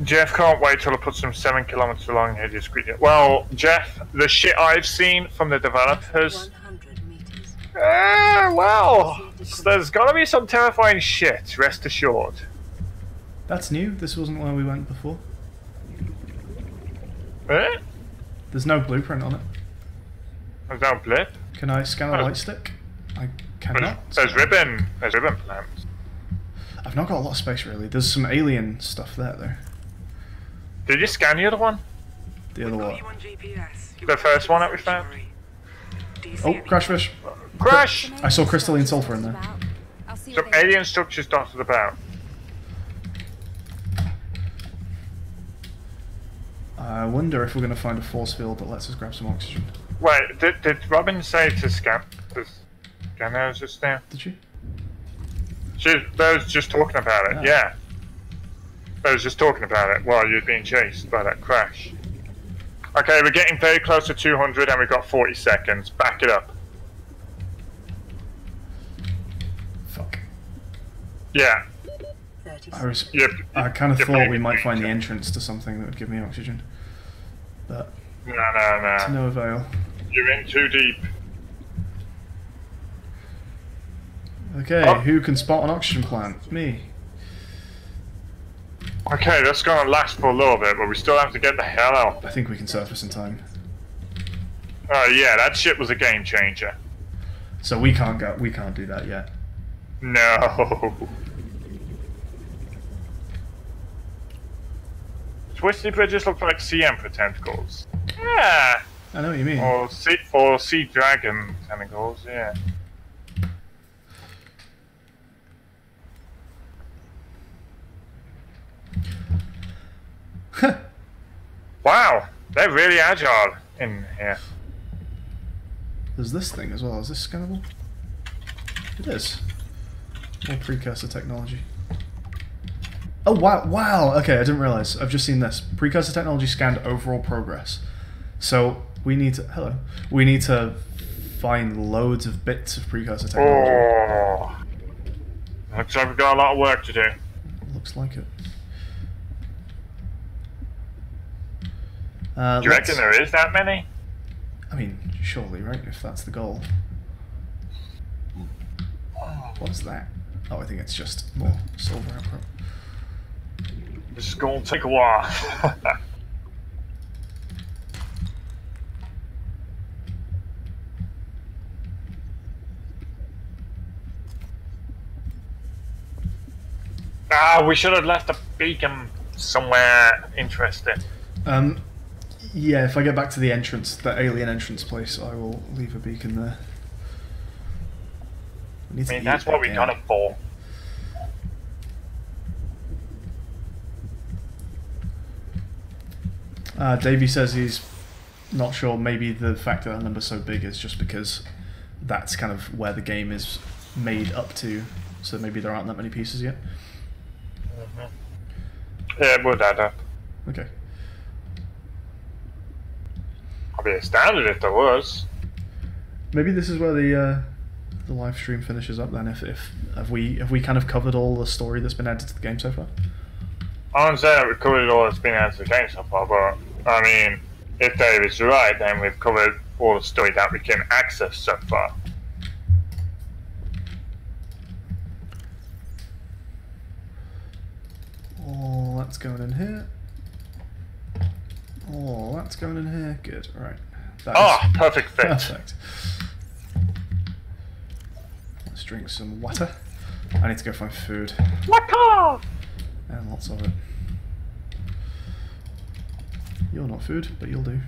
Jeff can't wait till I put some 7 kilometers long headed screen. Well, Jeff, the shit I've seen from the developers. 100 meters. Well, there's gotta be some terrifying shit, rest assured. That's new. This wasn't where we went before. Eh? There's no blueprint on it. There's no blip. Can I scan a light stick? I cannot. There's ribbon. There's ribbon plants. I've not got a lot of space really. There's some alien stuff there though. Did you scan the other one? The other one. The first one that we found? Oh, crashfish. Crash! I saw crystalline sulfur in there. I'll see Some what they alien structures dotted about. I wonder if we're going to find a force field that lets us grab some oxygen. Wait, did Robin say to scan those just now? Did you? They was just talking about it, Oh. yeah. They was just talking about it while you're being chased by that crash. Okay, we're getting very close to 200 and we've got 40 seconds. Back it up. Fuck. Yeah. 30 I kind of you're thought we paying might find the attention. entrance to something that would give me oxygen. But No. to no avail. You're in too deep. Okay, Oh. who can spot an oxygen plant? Me. Okay, that's gonna last for a little bit, but we still have to get the hell out. I think we can surface in time. Oh yeah, that shit was a game changer. So we can't go. We can't do that yet. No. Twisty bridges look like sea emperor tentacles. Yeah. I know what you mean. Or sea dragon tentacles, yeah. Wow, they're really agile in here. There's this thing as well. Is this scannable? It is. More precursor technology. Oh wow! Wow. Okay, I didn't realize. I've just seen this. Precursor technology scanned overall progress. So we need to. Hello. We need to find loads of bits of precursor technology. Oh. Looks like we've got a lot of work to do. Looks like it. Do you reckon there is that many? I mean, surely, right? If that's the goal. What's that? Oh, I think it's just more silver output. This is going to take a while. We should have left a beacon somewhere interesting. Yeah, if I get back to the entrance, the alien entrance place, I will leave a beacon there. We need to I mean, eat that's what we again. got it for. Davey says he's not sure. Maybe the fact that that number's so big is just because that's kind of where the game is made up to. So maybe there aren't that many pieces yet. Yeah, it would add up. Okay. I'd be astounded if there was. Maybe this is where the live stream finishes up then. If have we kind of covered all the story that's been added to the game so far? I wouldn't say that we've covered all that's been added to the game so far, but I mean, if Dave is right, then we've covered all the story that we can access so far. Oh, that's going in here. Oh, that's going in here. Good. All right. That is Perfect fit. perfect. drink some water. I need to go find food. Water! And lots of it. You're not food, but you'll do.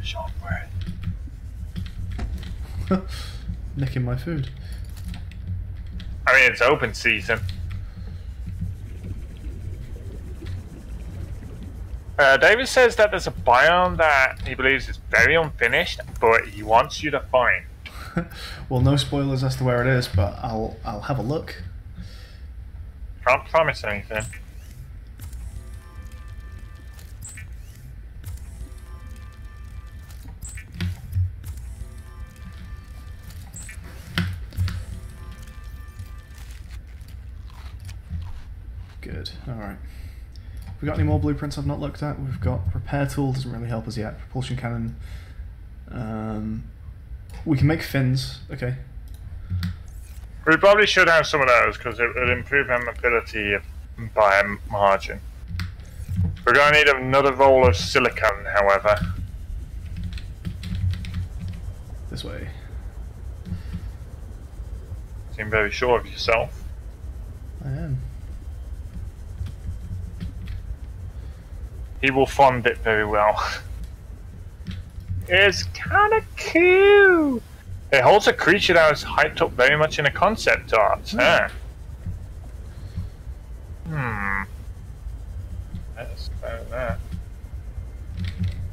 Shortbread. Nicking my food. I mean, it's open season. David says that there's a biome that he believes is very unfinished, but he wants you to find. Well, no spoilers as to where it is, but I'll have a look. Can't promise anything. Good. Alright. We got any more blueprints I've not looked at? We've got repair tool, doesn't really help us yet. Propulsion cannon. We can make fins. Okay. We probably should have some of those because it would improve our mobility by a margin. We're going to need another roll of silicone, however. This way. Seem very sure of yourself. I am. He will fund it very well. It's kind of cute. It holds a creature that was hyped up very much in a concept art. Huh? Let's go there.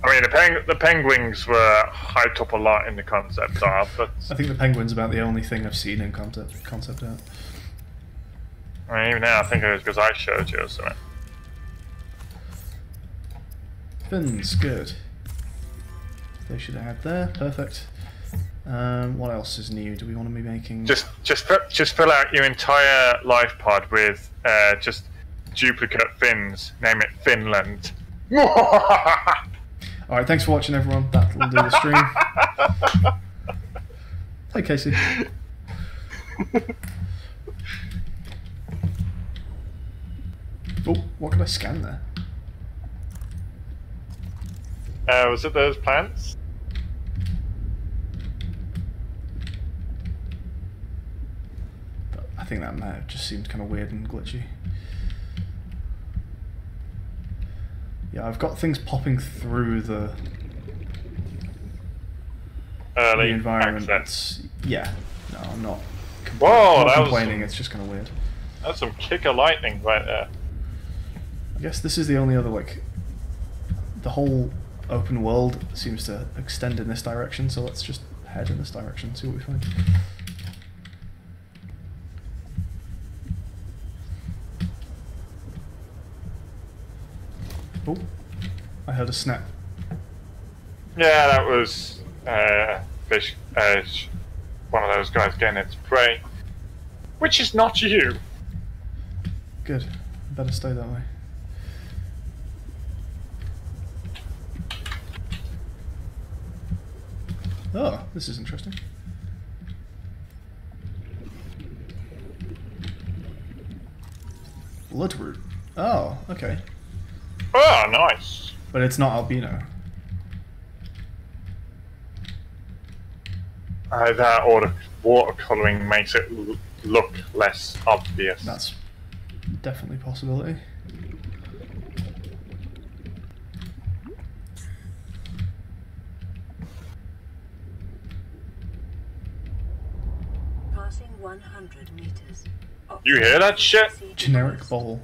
I mean, the penguins were hyped up a lot in the concept art, but I think the penguin's about the only thing I've seen in concept art. I mean, even now I think it was because I showed you or something. Fins, good. They should have had there, perfect. What else is new? Do we want to be making? Just fill out your entire life pod with just duplicate fins. Name it Finland. Alright, thanks for watching everyone. That'll do the stream. Hey Casey. Oh, what can I scan there? Was it those plants? I think that might have just seemed kind of weird and glitchy. Yeah, I've got things popping through the Early environment. access. Yeah, no, I'm not, Whoa, not that complaining, was it's just kind of weird. that's some kicker lightning right there. I guess this is the only other, like, the whole open world seems to extend in this direction, so let's just head in this direction, see what we find. Oh, I heard a snap. Yeah, that was fish. One of those guys getting its prey, which is not you. Good, better stay that way. Oh, this is interesting. Bloodroot. Oh, okay. Oh, nice. But it's not albino. That or the watercolouring makes it look less obvious. That's definitely a possibility. Passing 100 meters. You hear that shit? Generic bowl.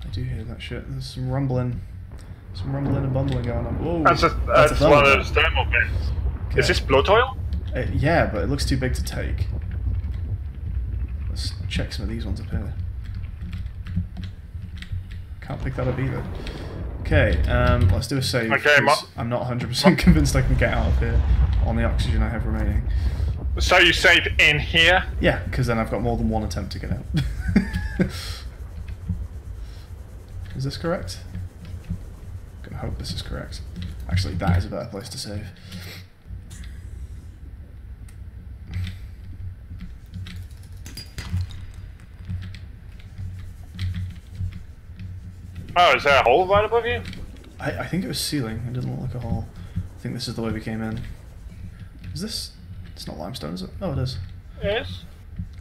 I do hear that shit. There's some rumbling and bumbling going on. Whoa, That's a one of thunder. those thermal vents. Okay. Is this blood oil? Yeah, but it looks too big to take. Let's check some of these ones up here. Can't pick that up either. Okay, let's do a save. Okay, 'cause I'm not 100% convinced I can get out of here on the oxygen I have remaining. So you save in here? Yeah, because then I've got more than one attempt to get out. Is this correct? I'm gonna hope this is correct. Actually, that is a better place to save. Oh, is there a hole right above you? I think it was ceiling. It didn't look like a hole. I think this is the way we came in. Is this... It's not limestone, is it? Oh, it is. Yes.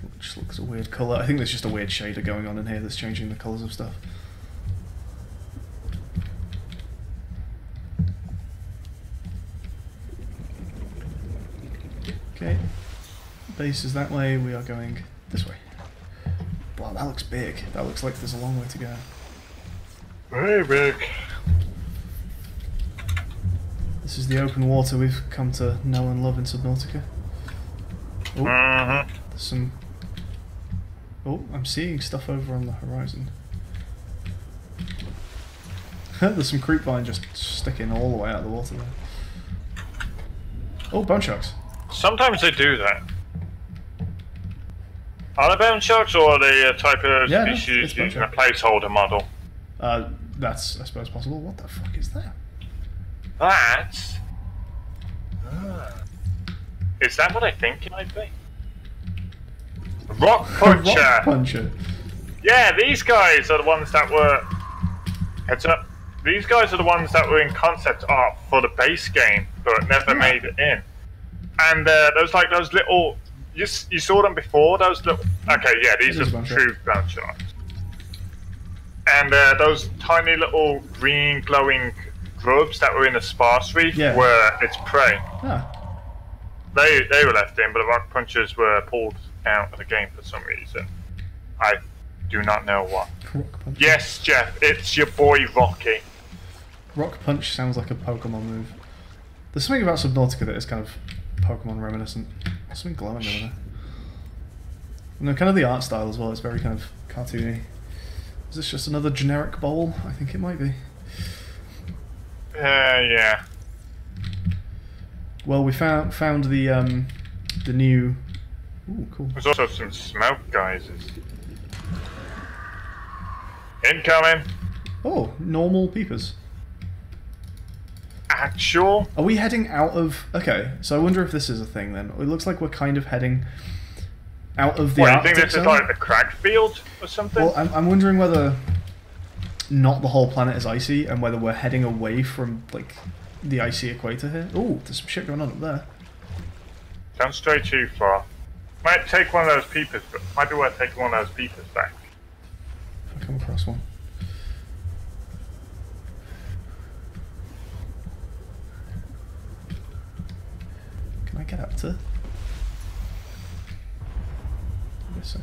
It just looks a weird colour. I think there's just a weird shader going on in here that's changing the colours of stuff. Okay. Base is that way. We are going this way. Wow, that looks big. That looks like there's a long way to go. Very big. This is the open water we've come to know and love in Subnautica. Oh, there's some... Oh, I'm seeing stuff over on the horizon. There's some creep vine just sticking all the way out of the water there. Oh, bone sharks. Sometimes they do that. Are they bone sharks or are they a type of Yeah, no, species it's bone using a shark. placeholder model? That's, I suppose, possible. What the fuck is that? That? Is that what I think it might be? Rock Puncher! Rock puncher. Yeah, these guys are the ones that were... Heads up. These guys are the ones that were in concept art for the base game, but never made it in. And those like those little... You saw them before, those little... Okay, yeah, these are true bone sharks. And those tiny little green glowing grubs that were in the sparse reef were its prey. Ah. They were left in, but the rock punchers were pulled out of the game for some reason. I do not know what. Rock punch. Yes, Jeff, it's your boy Rocky. Rock punch sounds like a Pokemon move. There's something about Subnautica that is kind of Pokemon reminiscent. There's something glowing over there. And kind of the art style as well, it's very kind of cartoony. Is this just another generic bowl? I think it might be. Yeah. Well, we found the new... Ooh, cool. There's also some smoke geysers. Incoming! Oh, normal peepers. Actual? Are we heading out of... Okay, so I wonder if this is a thing then. It looks like we're kind of heading out of the What, you Arctic think this zone? is like the crack field or something? Well, I'm wondering whether not the whole planet is icy and whether we're heading away from, like, the icy equator here. Oh, there's some shit going on up there. Don't stray too far. Might take one of those peepers, but might be worth taking one of those peepers back. If I come across one. Can I get up to? I guess so.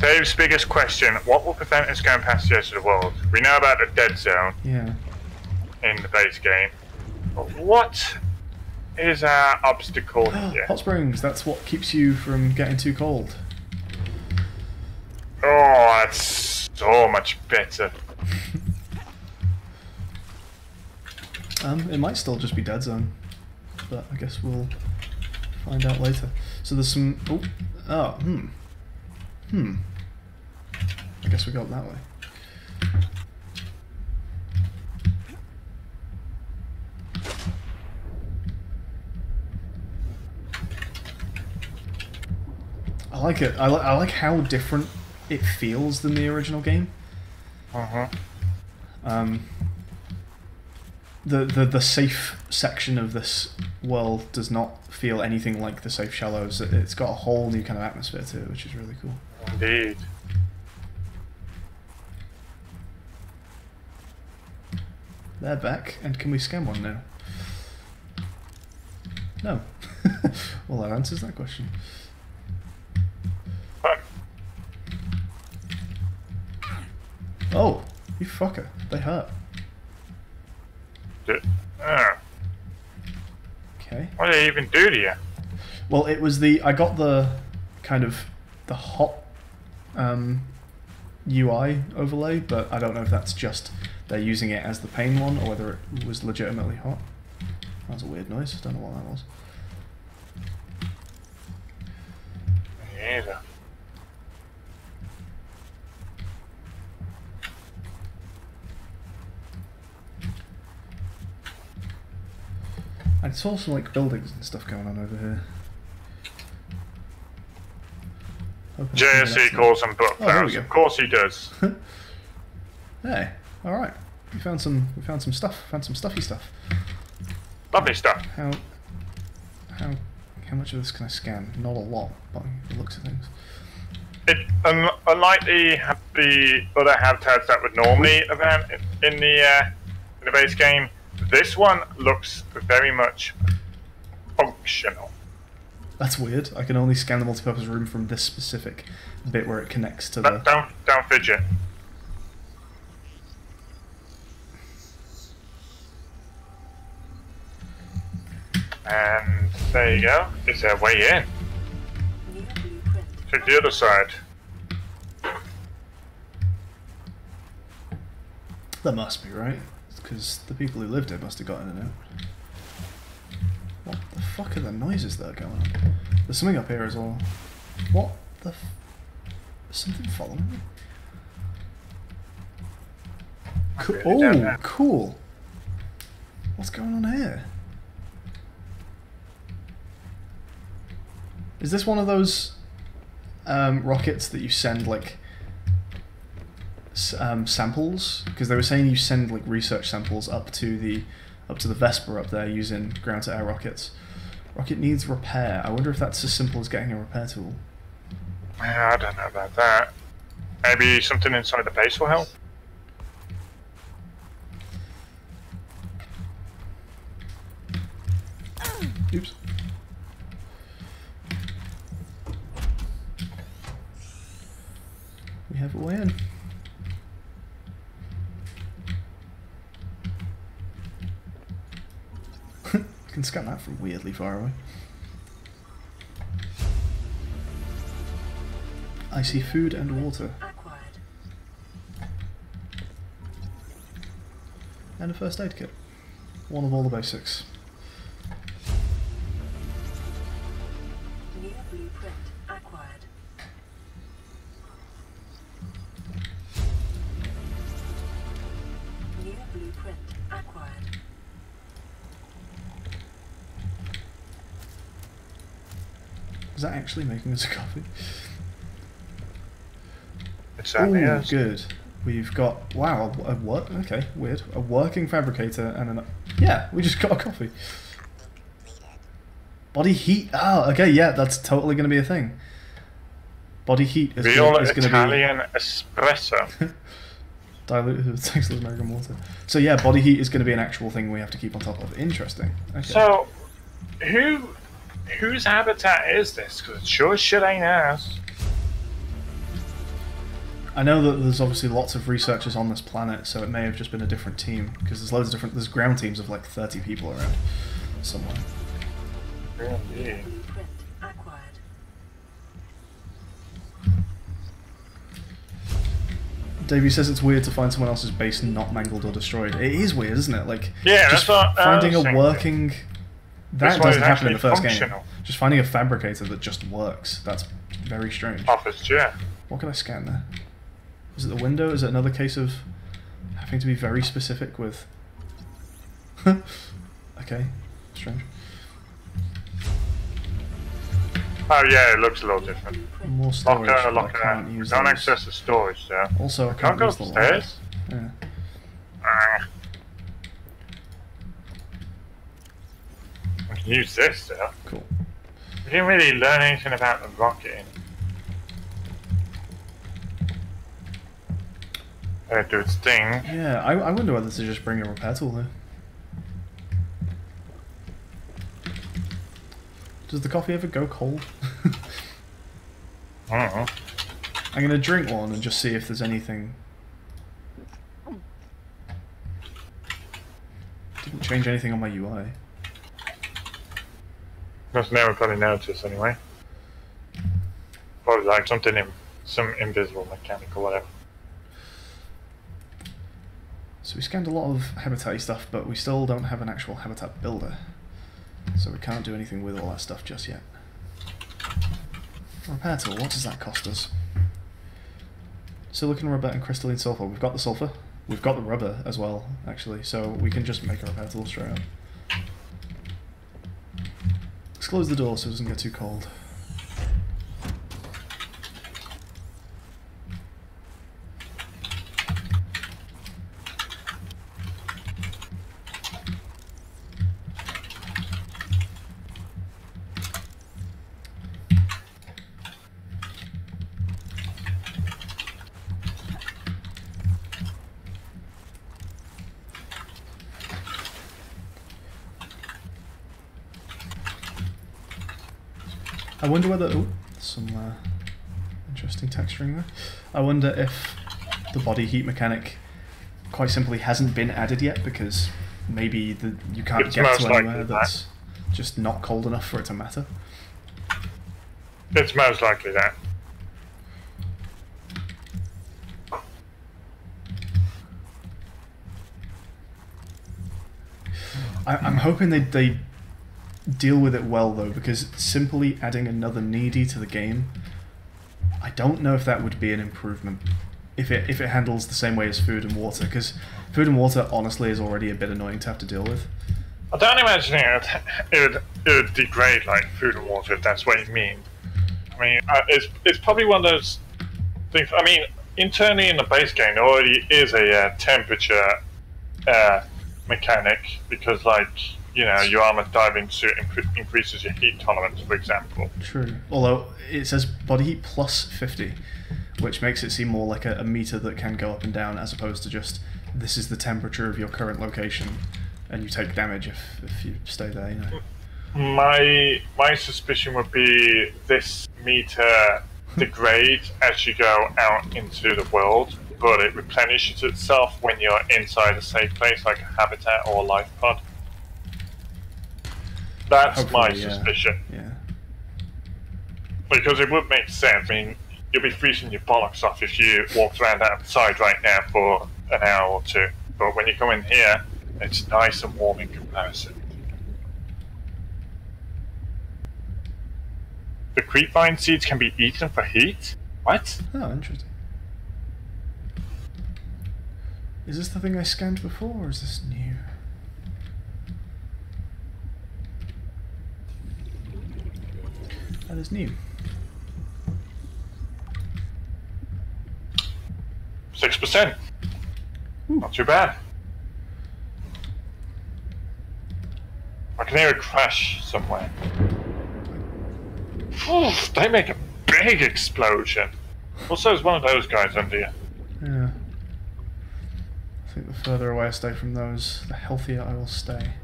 Dave's biggest question, what will prevent us going past the edge of the world? We know about the dead zone Yeah. in the base game. But what is our obstacle here? Hot springs, that's what keeps you from getting too cold. Oh, that's so much better. It might still just be dead zone, but I guess we'll find out later. So there's some... I guess we got that way. I like it. I like how different it feels than the original game. The safe section of this world does not feel anything like the safe shallows. It's got a whole new kind of atmosphere to it, which is really cool. Indeed. They're back, and can we scan one now? No. Well, that answers that question. Oh, you fucker. They hurt. Okay. What did they even do to you? Well, it was the... I got the kind of... the hot UI overlay, but I don't know if that's just they're using it as the pain one or whether it was legitimately hot. That was a weird noise. Don't know what that was. Either. I saw some like buildings and stuff going on over here. JSC calls them book Oh, there we fouls. go. Of course he does. Hey, alright. We found some stuff. Found some stuffy stuff. Lovely stuff. How much of this can I scan? Not a lot, by the looks of things. Unlike the other habitats that would normally event in the base game, this one looks very much functional. That's weird. I can only scan the multipurpose room from this specific bit where it connects to the... Don't fidget. And there you go. It's our way in. Check the other side. That must be right, because the people who lived here must have gotten in it. What the fuck are the noises that are going on? There's something up here as well. What the f... Is something following me? Oh, cool. What's going on here? Is this one of those rockets that you send like samples? Because they were saying you send like research samples up to the Vesper up there using ground-to-air rockets. Rocket needs repair. I wonder if that's as simple as getting a repair tool. I don't know about that. Maybe something inside the base will help. Oops. We have a way in. I can scan that from weirdly far away. I see food and water. And a first aid kit. One of all the basics. New blueprint acquired. New blueprint acquired. Is that actually making us a coffee? It certainly Ooh, is. good. We've got, wow, a what? Okay, weird. A working fabricator and an... Yeah, we just got a coffee. Body heat. Oh, okay, yeah, that's totally going to be a thing. Body heat is Real going to be... Italian espresso. Diluted with tasteless American water. So yeah, body heat is going to be an actual thing we have to keep on top of. Interesting. Okay. So, whose habitat is this? Because it sure as shit ain't ours. I know that there's obviously lots of researchers on this planet, so it may have just been a different team, because there's loads of different... There's ground teams of like 30 people around somewhere. Really? Blueprint acquired. Davey says it's weird to find someone else's base not mangled or destroyed. It is weird, isn't it? Like, Yeah, just that's what I finding was a thinking. working... That's That why doesn't it's happen in the actually first functional. game. Just finding a fabricator that just works. That's very strange. Office chair. What can I scan there? Is it the window? Is it another case of having to be very specific with... Okay, strange. Oh yeah, it looks a little different. More storage. Locker, but locker. I can't use Don't those. access the storage there. Also, I Can't can't go use the upstairs. light. Yeah. Ah. I can use this there. Cool. We didn't really learn anything about the rocket. Let it do its thing. Yeah, I wonder whether to just bring a repair tool here. Does the coffee ever go cold? I don't know. I'm gonna drink one and just see if there's anything. Didn't change anything on my UI. Must never probably notice anyway. Probably like something in some invisible mechanical whatever. So we scanned a lot of habitat stuff, but we still don't have an actual habitat builder. So we can't do anything with all that stuff just yet. Repair tool, what does that cost us? Silicon, rubber and crystalline sulfur. We've got the sulfur. We've got the rubber as well, actually, so we can just make a repair tool straight up. Let's close the door so it doesn't get too cold. I wonder whether... Oh, some interesting texturing there. I wonder if the body heat mechanic quite simply hasn't been added yet because maybe you can't It's get most to anywhere likely that's just not cold enough for it to matter. It's most likely that. I'm hoping they deal with it well though, because simply adding another needy to the game, I don't know if that would be an improvement if it handles the same way as food and water, because food and water honestly is already a bit annoying to have to deal with. I don't imagine it would degrade like food and water if that's what you mean. I mean, it's probably one of those things. I mean, internally in the base game there already is a temperature mechanic because, like, you know, your armored diving suit increases your heat tolerance, for example. True. Although it says body heat plus 50, which makes it seem more like a meter that can go up and down as opposed to just this is the temperature of your current location and you take damage if you stay there, you know. My suspicion would be this meter degrades as you go out into the world, but it replenishes itself when you're inside a safe place like a habitat or a life pod. That's Hopefully, my suspicion. Yeah. Because it would make sense. I mean, you'll be freezing your bollocks off if you walked around outside right now for an hour or two. But when you come in here, it's nice and warm in comparison. The creepvine seeds can be eaten for heat? What? Oh, interesting. Is this the thing I scanned before, or is this new? That is new. 6%. Not too bad. I can hear a crash somewhere. Oof, they make a big explosion. Also, there's one of those guys under you. Yeah. I think the further away I stay from those, the healthier I will stay.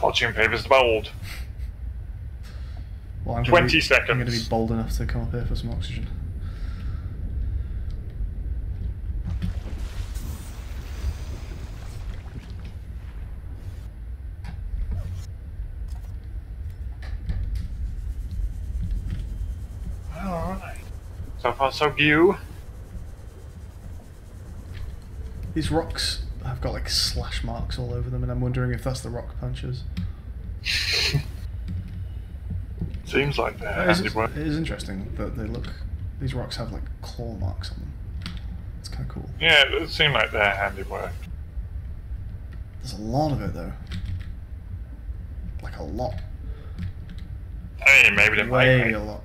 Fortune favours the bold. Well, I'm 20 seconds. I'm going to be bold enough to come up here for some oxygen. Alright. So far, so good. These rocks have got like slash marks all over them, and I'm wondering if that's the rock punches. Seems like that. It is interesting that they look. These rocks have like claw marks on them. It's kind of cool. Yeah, it seemed like their handiwork. There's a lot of it though. Like a lot. I mean, maybe they might. Way a lot.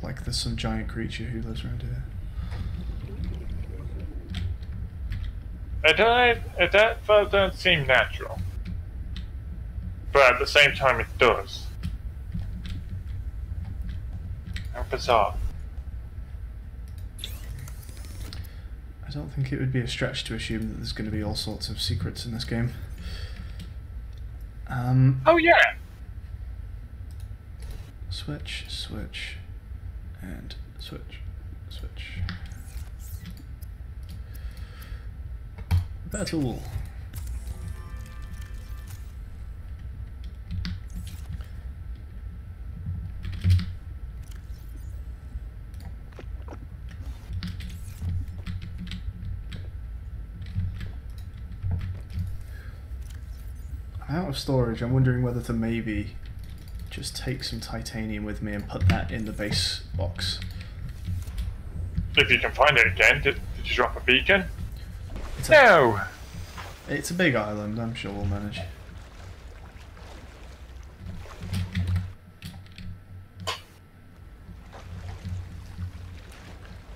Like there's some giant creature who lives around here. That doesn't seem natural. But at the same time, it does. How bizarre. I don't think it would be a stretch to assume that there's going to be all sorts of secrets in this game. Oh yeah! Switch, switch, and switch, switch. Battle. I'm out of storage. I'm wondering whether to maybe just take some titanium with me and put that in the base box. If you can find it again, did you drop a beacon? No! It's a big island, I'm sure we'll manage.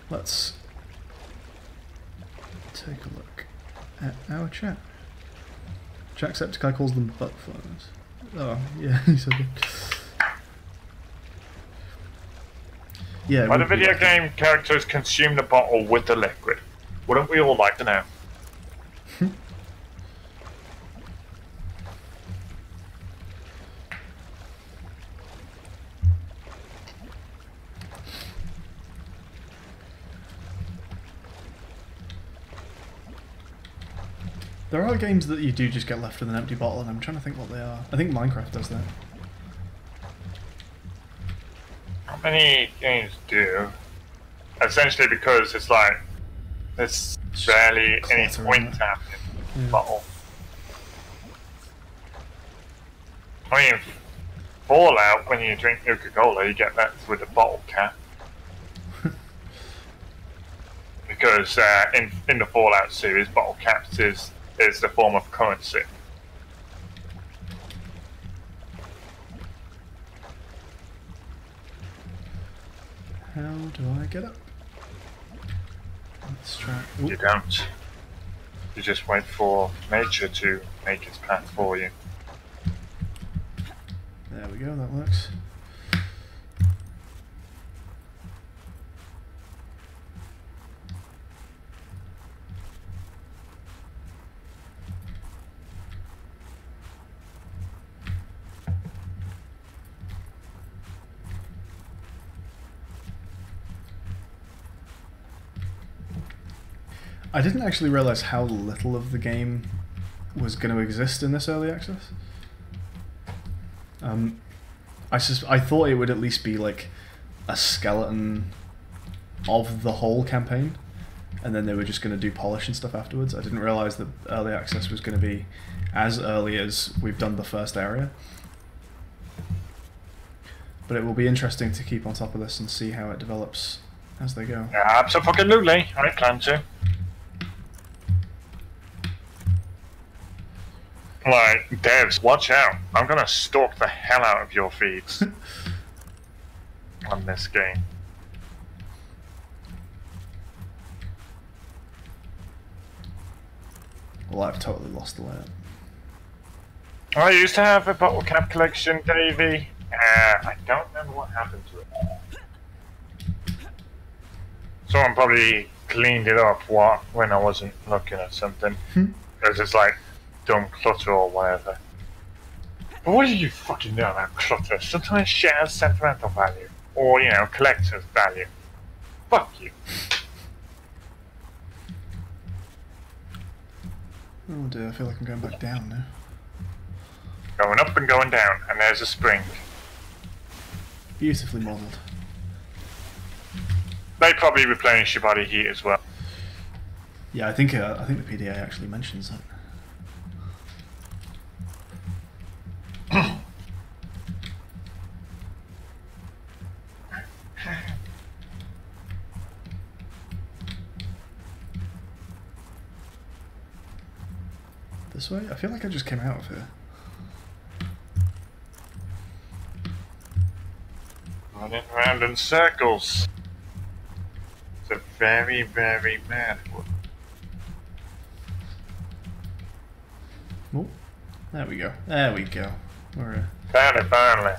Let's take a look at our chat. Jacksepticeye calls them butt flies. Oh, yeah, he said that. Yeah. Why do video game characters consume the bottle with the liquid? Wouldn't we all like to know? There are games that you do just get left with an empty bottle, and I'm trying to think what they are. I think Minecraft does that. How many games do? Essentially because it's like there's barely any point happening in the bottle. I mean, Fallout, when you drink Coca-Cola, you get that with a bottle cap. Because in the Fallout series, bottle caps is the form of currency. How do I get up? Let's try. Ooh. You don't. You just wait for nature to make its path for you. There we go, that works. I didn't actually realise how little of the game was going to exist in this early access. I thought it would at least be like a skeleton of the whole campaign, and then they were just going to do polish and stuff afterwards. I didn't realise that early access was going to be as early as we've done the first area. But it will be interesting to keep on top of this and see how it develops as they go. Absolutely, I plan to. Like, devs, watch out. I'm gonna stalk the hell out of your feeds on this game. Well, I've totally lost the way up. I used to have a bottle cap collection, Davey. I don't remember what happened to it. Someone probably cleaned it up when I wasn't looking at something. Because it's like dumb clutter or whatever. But what do you fucking know about clutter? Sometimes shit has sentimental value. Or, you know, collector's value. Fuck you. Oh dear, I feel like I'm going back down now. Going up and going down, and there's a spring. Beautifully modelled. They probably replenish your body heat as well. Yeah, I think the PDA actually mentions that. This way? I feel like I just came out of here. Running around in circles. It's a very, very mad one. Oh, there we go. There we go. We're Found it finally.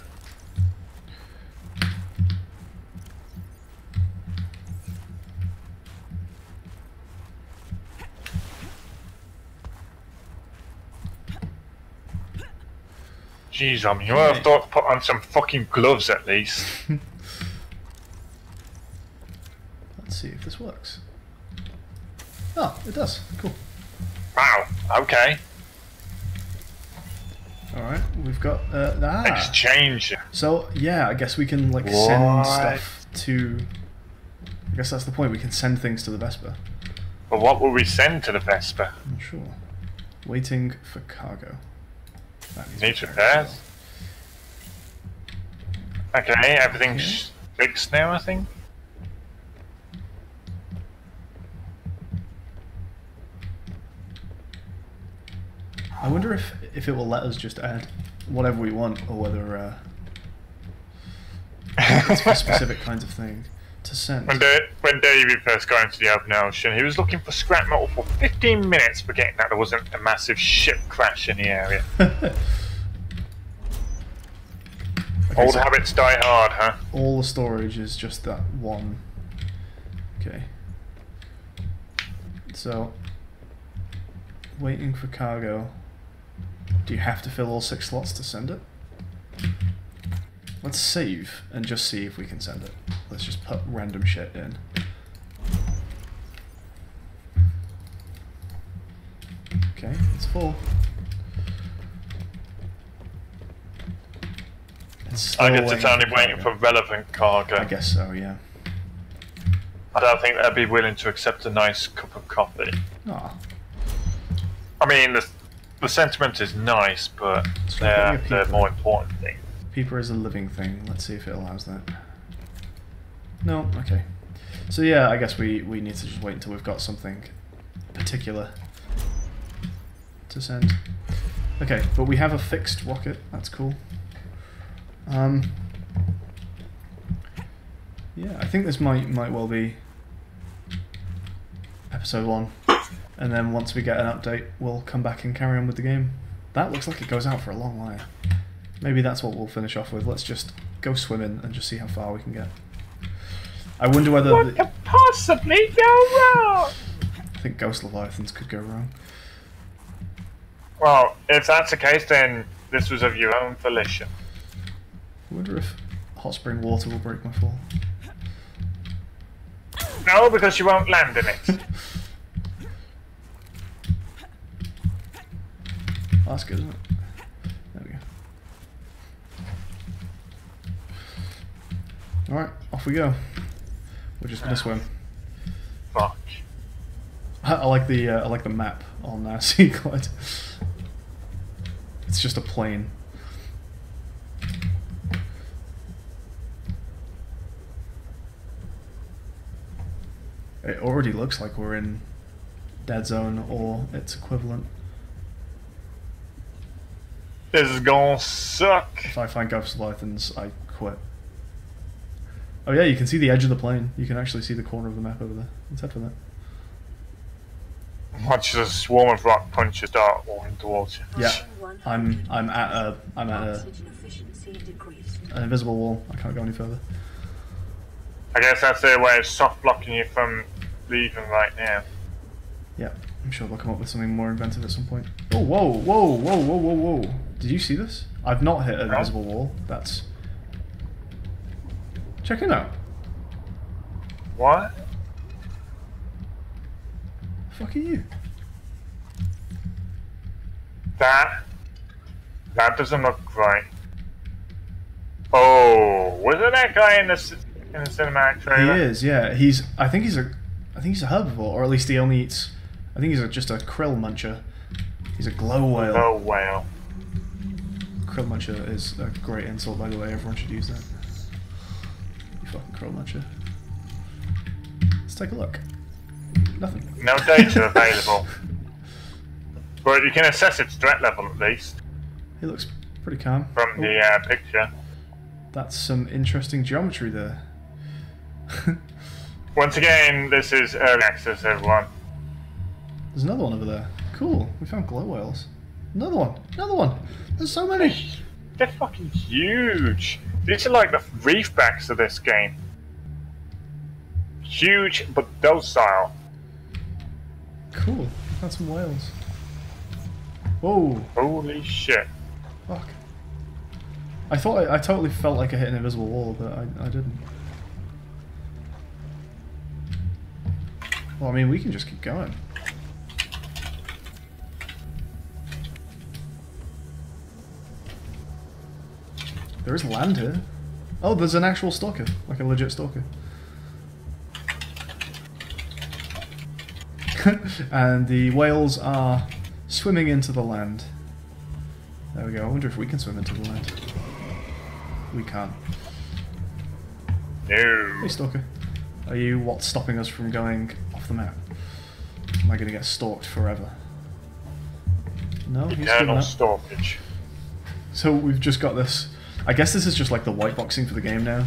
Jeez, I mean, you would have thought to put on some fucking gloves at least. Let's see if this works. Oh, it does. Cool. Wow, okay. Alright, we've got Exchange. So, yeah, I guess we can like send stuff to... I guess that's the point, we can send things to the Vesper. But what will we send to the Vesper? I'm not sure. Waiting for cargo. Needs repairs. Okay, everything's fixed now, I think. I wonder if it will let us just add whatever we want, or whether it's for specific kinds of thing to send. When David first got into the open ocean, he was looking for scrap metal for 15 minutes, forgetting that there wasn't a massive ship crash in the area. Okay, Old so habits die hard, huh? all the storage is just that one. Okay. So, waiting for cargo. Do you have to fill all 6 slots to send it? Let's save and just see if we can send it. Let's just put random shit in. Okay, it's full. It's I guess it's still only waiting cargo. for relevant cargo. I guess so, yeah. I don't think they'd be willing to accept a nice cup of coffee. Ah, I mean, the sentiment is nice, but So putting a they're peeper. more important thing. peeper is a living thing. Let's see if it allows that. No, okay. So yeah, I guess we need to just wait until we've got something particular to send. Okay, but we have a fixed rocket. That's cool. Yeah, I think this might well be episode 1, and then once we get an update, we'll come back and carry on with the game. That looks like it goes out for a long while. Maybe that's what we'll finish off with. Let's just go swimming and just see how far we can get. I wonder whether What could possibly go wrong? I think Ghost Leviathans could go wrong. Well, if that's the case, then this was of your own volition. I wonder if hot spring water will break my fall. No, because you won't land in it. Oh, that's good, isn't it? There we go. Alright, off we go. We're just gonna swim. Fuck. I like the map on Sea Glide. It's just a plane. It already looks like we're in Dead Zone or its equivalent. This is gonna suck. If I find Ghost Leviathans, I quit. Oh yeah, you can see the edge of the plane. You can actually see the corner of the map over there. Let's head for that. Watch a swarm of rock punches start walking towards you. Yeah, I'm at Oxygen efficiency decreased. an invisible wall. I can't go any further. I guess that's their way of soft blocking you from leaving right now. Yeah, I'm sure they'll come up with something more inventive at some point. Oh, whoa, whoa, whoa, whoa, whoa, whoa. Did you see this? I've not hit an No. invisible wall. That's... Check it out. What? The fuck are you? That doesn't look right. Oh, wasn't that guy in the cinematic trailer? He is, yeah. I think he's a herbivore, or at least he only eats... I think he's just a krill muncher. He's a glow whale. Oh whale. Krill muncher is a great insult, by the way. Everyone should use that. You fucking krill muncher. Let's take a look. Nothing. No data available, but you can assess its threat level at least He looks pretty calm. from Oh, the picture. that's some interesting geometry there. Once again, this is early access, everyone. There's another one over there. Cool. We found glow whales. Another one. Another one. There's so many. They're fucking huge. These are like the reef backs of this game. Huge but docile. Cool. Found some whales. Whoa. Holy shit. Fuck. I thought I totally felt like I hit an invisible wall, but I didn't. Well, I mean, we can just keep going. There is land here. Oh, there's an actual stalker. Like a legit stalker. And the whales are swimming into the land. There we go. I wonder if we can swim into the land. We can't. No. Hey, stalker. Are you what's stopping us from going off the map? Am I going to get stalked forever? No, he's good Eternal enough. storage. So we've just got this. I guess this is just like the white boxing for the game now.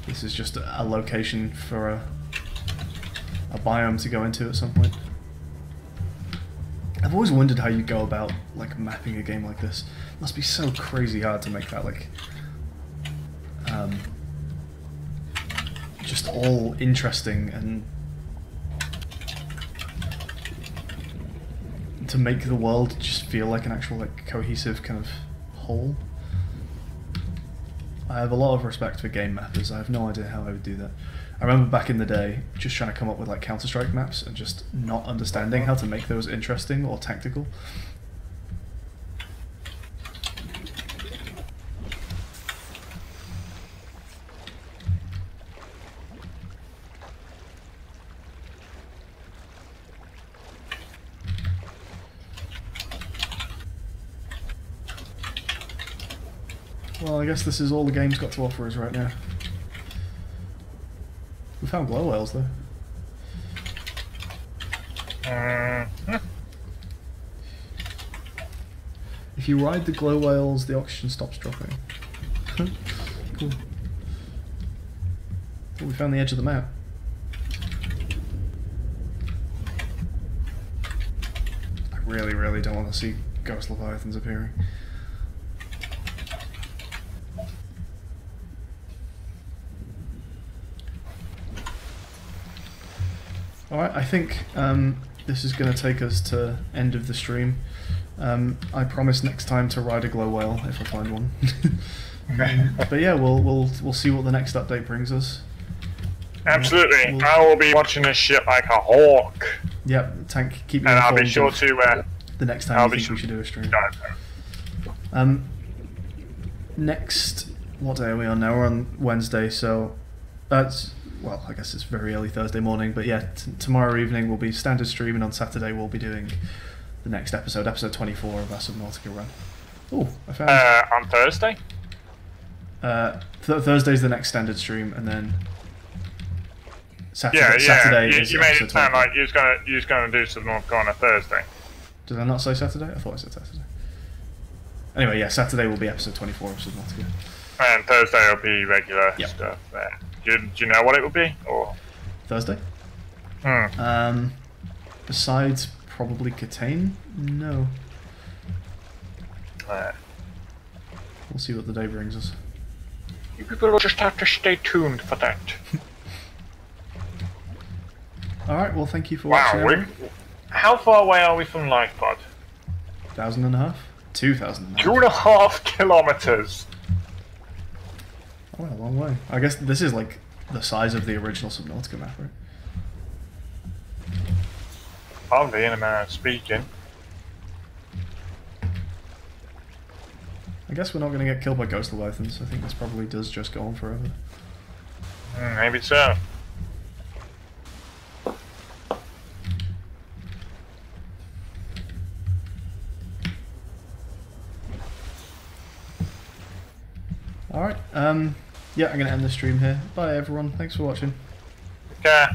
This is just a location for a biome to go into at some point. I've always wondered how you go about like mapping a game like this. It must be so crazy hard to make that like just all interesting and to make the world just feel like an actual like cohesive kind of whole. I have a lot of respect for game mappers. I have no idea how I would do that. I remember back in the day just trying to come up with like Counter-Strike maps and just not understanding how to make those interesting or tactical. Well, I guess this is all the game's got to offer us right now. We found glow whales though. If you ride the glow whales, the oxygen stops dropping. Cool. Oh, we found the edge of the map. I really, really don't want to see ghost leviathans appearing. Alright, I think this is going to take us to end of the stream. I promise next time to ride a glow whale if I find one. But yeah, we'll see what the next update brings us. Absolutely, I will be watching this shit like a hawk. Yep, Tank, keep me and informed. I'll be sure to. The next time you think we should do a stream. Next, what day are we on now? We're on Wednesday, so that's. Well, I guess it's very early Thursday morning, but yeah, tomorrow evening will be standard stream, and on Saturday we'll be doing the next episode, episode 24 of our Subnautica run. Oh, I found... on Thursday? Thursday's the next standard stream, and then Saturday, yeah. Saturday is you made episode it sound 24. like you was gonna do Subnautica on a Thursday. Did I not say Saturday? I thought I said Saturday. Anyway, yeah, Saturday will be episode 24 of Subnautica. And Thursday will be regular Yep. stuff there. Do you know what it will be? Or Thursday? Besides probably Catane? No. We'll see what the day brings us. You people will just have to stay tuned for that. Alright, well thank you for watching. Wow, how far away are we from LifePod? 1,500? 2,000. 2.5 kilometers. Oh, a long way. I guess this is like the size of the original Subnautica map, right? Probably in a manner of speaking. I guess we're not going to get killed by ghost leviathans. I think this probably does just go on forever. Maybe so. Alright, yeah, I'm going to end the stream here. Bye everyone, thanks for watching. Okay.